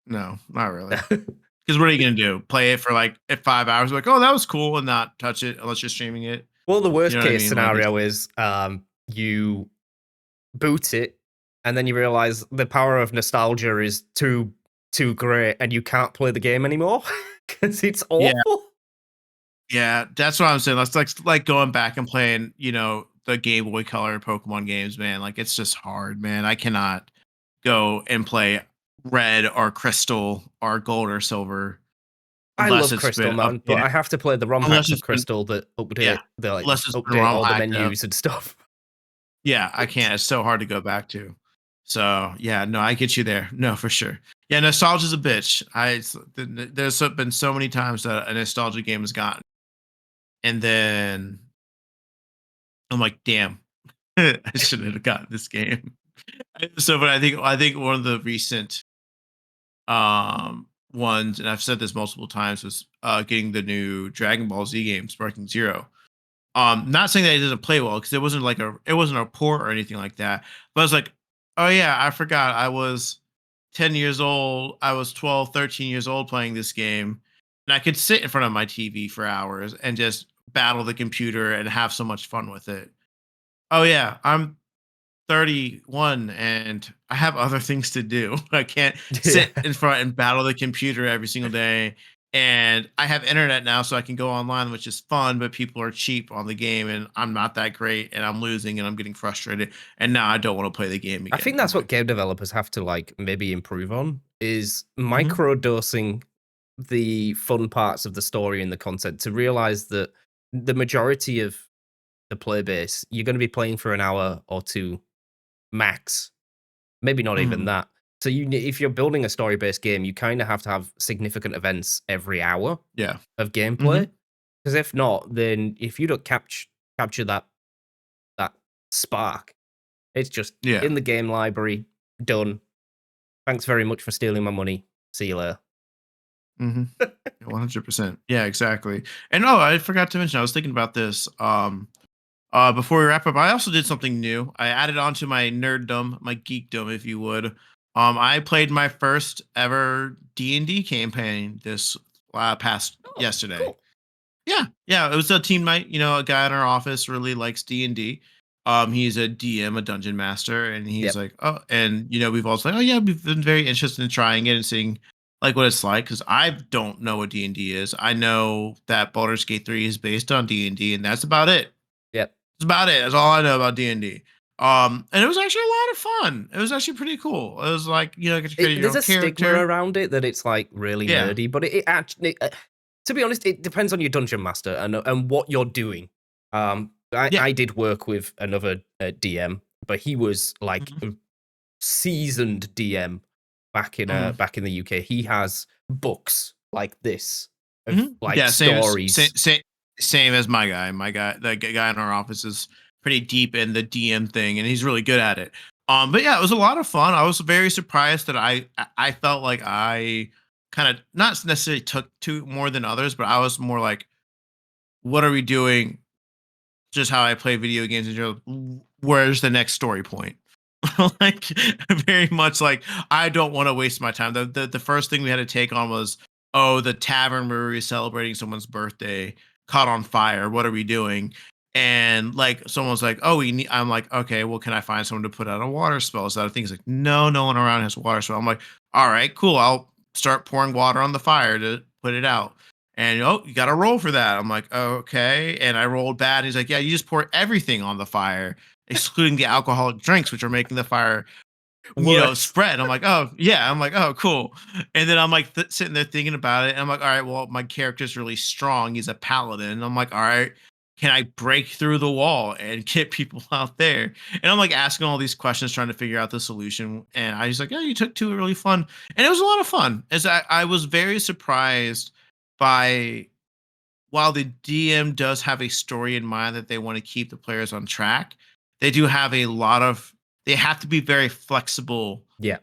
No, not really. Because what are you gonna do? Play it for like 5 hours? Like, oh, that was cool, and not touch it unless you're streaming it. Well, the You worst know what I case mean? Like, it's scenario is you boot it and then you realize the power of nostalgia is too great and you can't play the game anymore because it's yeah, awful. yeah. That's what I'm saying. That's like going back and playing, the Game Boy Color Pokemon games, man. Like, it's just hard, man. I cannot go and play Red or Crystal or Gold or Silver I unless love it's Crystal, been man, but updated. I have to play the ROM Unless hacks of it's been Crystal that yeah. Unless it's been update ROM all the hacked up. menus and stuff. Yeah, I can't. It's so hard to go back to. So yeah, no, I get you there. No, for sure. Yeah, nostalgia's a bitch. Been so many times that a nostalgia game has gotten, and then I'm like, damn, I shouldn't have gotten this game. So, but I think one of the recent ones, and I've said this multiple times, was getting the new Dragon Ball Z game, Sparking Zero. Not saying that it doesn't play well because it wasn't a port or anything like that. But I was like, oh yeah, I forgot I was 10 years old. I was 12, 13 years old playing this game. And I could sit in front of my TV for hours and just battle the computer and have so much fun with it. Oh yeah, I'm 31 and I have other things to do. I can't Yeah. sit in front and battle the computer every single day. And I have internet now, so I can go online, which is fun, but people are cheap on the game and I'm not that great and I'm losing and I'm getting frustrated. And now I don't want to play the game I again. think I'm that's what like, game developers have to like maybe improve on is mhm. micro dosing the fun parts of the story and the content to realize that the majority of the player base, you're going to be playing for an hour or two max, maybe not even Mhm. that. So if you're building a story-based game, you kind of have to have significant events every hour Yeah. of gameplay. Mhm. Because if not, then if you don't capture that spark, it's just Yeah. in the game library, done. Thanks very much for stealing my money. See you later. Mhm. 100%. Yeah, exactly. And oh, I forgot to mention, I was thinking about this. Before we wrap up, I also did something new. I added on to my nerddom, my geekdom, if you would. I played my first ever D&D campaign this past Oh, yesterday. cool. Yeah, yeah, it was a team night. A guy in our office really likes D&D. He's a DM, a dungeon master, and he's Yep. like, oh, and we've also like, oh yeah, we've been very interested in trying it and seeing like what it's like because I don't know what D&D is. I know that Baldur's Gate 3 is based on D&D, and that's about it. Yep. That's about it. That's all I know about D&D. And it was actually a lot of fun. It was actually pretty cool. It was like, get to create your There's own a stigma character. around it that it's like really Yeah. nerdy, but it actually, to be honest, it depends on your dungeon master and what you're doing. Yeah. I did work with another DM, but he was like Mhm. a seasoned DM Mhm. back in the UK. He has books like this of Mhm. like Yeah, stories. same as my guy. My guy, the guy in our office is pretty deep in the DM thing, and he's really good at it. But yeah, it was a lot of fun. I was very surprised that I felt like I kind of not necessarily took to more than others, but I was more like, what are we doing? Just how I play video games in general. Where's the next story point? Like very much like I don't want to waste my time. The first thing we had to take on was, oh, the tavern where we were celebrating someone's birthday caught on fire. What are we doing? And like someone's like, oh, we need. I'm like, okay, well, can I find someone to put out a water spell? So I think it's like, no, no one around has a water spell. I'm like, all right, cool. I'll start pouring water on the fire to put it out. And oh, you got to roll for that. I'm like, okay. And I rolled bad. He's like, yeah, you just pour everything on the fire, excluding the alcoholic drinks, which are making the fire, Worse. spread. I'm like, oh yeah. I'm like, oh cool. And then I'm like sitting there thinking about it. And I'm like, all right, well, my character's really strong. He's a paladin. And I'm like, all right, can I break through the wall and get people out there? And I'm like asking all these questions, trying to figure out the solution. And I was like, yeah, you took two really fun, and it was a lot of fun. As I was very surprised by while the DM does have a story in mind that they want to keep the players on track, they do have a lot of they have to be very flexible Yeah.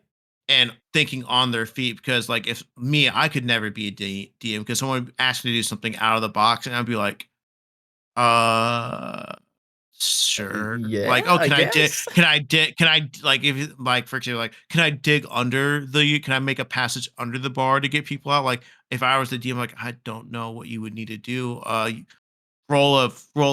and thinking on their feet because like if me, I could never be a DM because someone asked me to do something out of the box and I'd be like, uh sure. Like, Yeah, oh, I guess. can I like if like for example, like can I dig under the can I make a passage under the bar to get people out? Like if I was the DM, like I don't know what you would need to do. Roll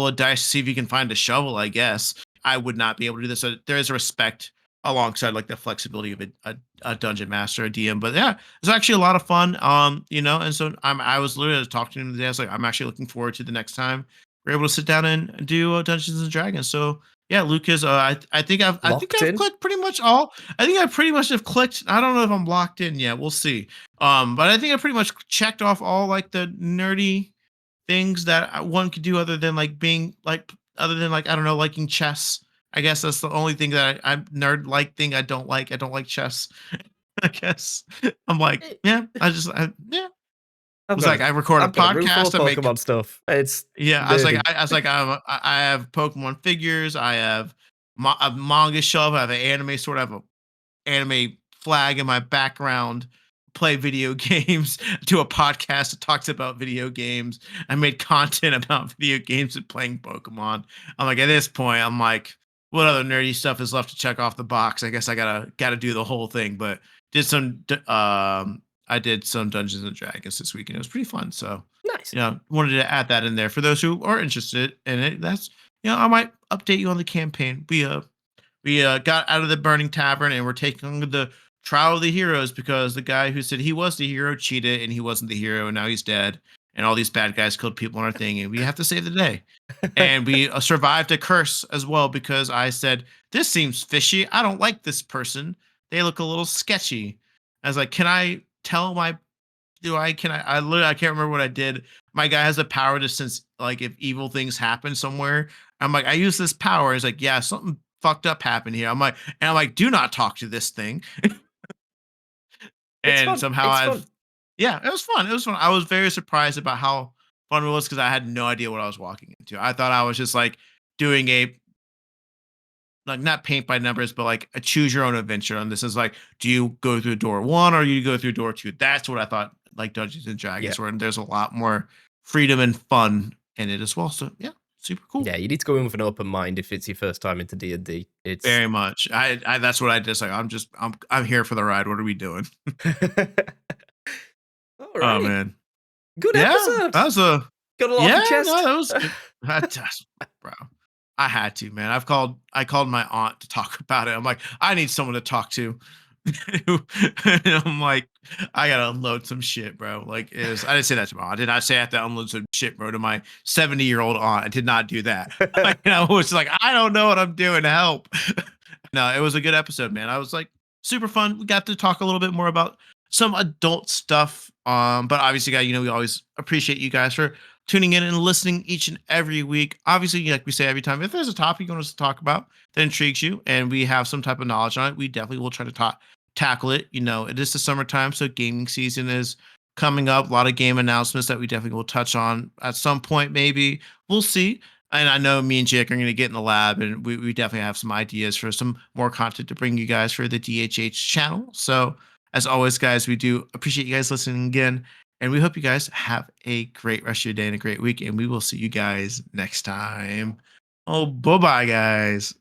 a dice to see if you can find a shovel, I guess. I would not be able to do this. So there is respect alongside like the flexibility of a dungeon master, a DM. But yeah, it's actually a lot of fun. And so I was literally talking to him today. I was like, I'm actually looking forward to the next time we're able to sit down and do Dungeons and Dragons. So yeah, Lucas, I think Locked I've in. clicked pretty much all. I think I pretty much have clicked. I don't know if I'm locked in yet. We'll see. But I think I pretty much checked off all like the nerdy things that one could do other than like being like other than like I don't know liking chess. I guess that's the only thing that I'm nerd like thing I don't like. I don't like chess. I guess I'm like Eh, yeah. Yeah. I've It's got like a I record a I've got a room full podcast. of I make Pokemon stuff. It's yeah. nerdy. I was like I have Pokemon figures. I have a manga shelf. I have an anime sword. I have a anime flag in my background, play video games, do a podcast that talks about video games. I made content about video games and playing Pokemon. I'm like, at this point, I'm like, what other nerdy stuff is left to check off the box? I guess I gotta do the whole thing. But did some I did some Dungeons and Dragons this week and it was pretty fun. So Nice. wanted to add that in there for those who are interested in it. That's I might update you on the campaign. We got out of the burning tavern and we're taking on the trial of the heroes because the guy who said he was the hero cheated and he wasn't the hero and now he's dead and all these bad guys killed people on our thing and we have to save the day. And we survived a curse as well because I said this seems fishy. I don't like this person. They look a little sketchy. I was like, can I tell my do I can I literally I can't remember what I did. My guy has a power to sense like if evil things happen somewhere. I'm like, I use this power. It's like, yeah, something fucked up happened here. I'm like, do not talk to this thing. It's And fun. somehow It's fun. yeah, it was fun. It was fun. I was very surprised about how fun it was because I had no idea what I was walking into. I thought I was just like doing a like not paint by numbers, but like a choose your own adventure. And this is like, do you go through door one or you go through door two? That's what I thought like Dungeons and Yeah. Dragons, where there's a lot more freedom and fun in it as well. So yeah, super cool. Yeah, you need to go in with an open mind if it's your first time into D&D. It's Very much. I that's what I just like. I'm here for the ride. What are we doing? Oh Alrighty. man. Good Yeah, episode. that was a Got a lot off yeah, your no, chest. that was good. That just bro. I had to, man. I called my aunt to talk about it. I'm like, I need someone to talk to. And I'm like, I gotta unload some shit, bro. Like, is I didn't say that to my aunt. I did not say I have to unload some shit, bro, to my 70-year-old aunt. I did not do that. Like, I was like, I don't know what I'm doing. Help. No, it was a good episode, man. I was like super fun. We got to talk a little bit more about some adult stuff. But obviously, guys, we always appreciate you guys for tuning in and listening each and every week. Obviously, like we say every time, if there's a topic you want us to talk about that intrigues you and we have some type of knowledge on it, we definitely will try to tackle it. It is the summertime, so gaming season is coming up. A lot of game announcements that we definitely will touch on at some point, maybe. We'll see. And I know me and Jake are going to get in the lab, and we definitely have some ideas for some more content to bring you guys for the DHH channel. So, as always, guys, we do appreciate you guys listening again. And we hope you guys have a great rest of your day and a great week. And we will see you guys next time. Oh, bye bye, guys.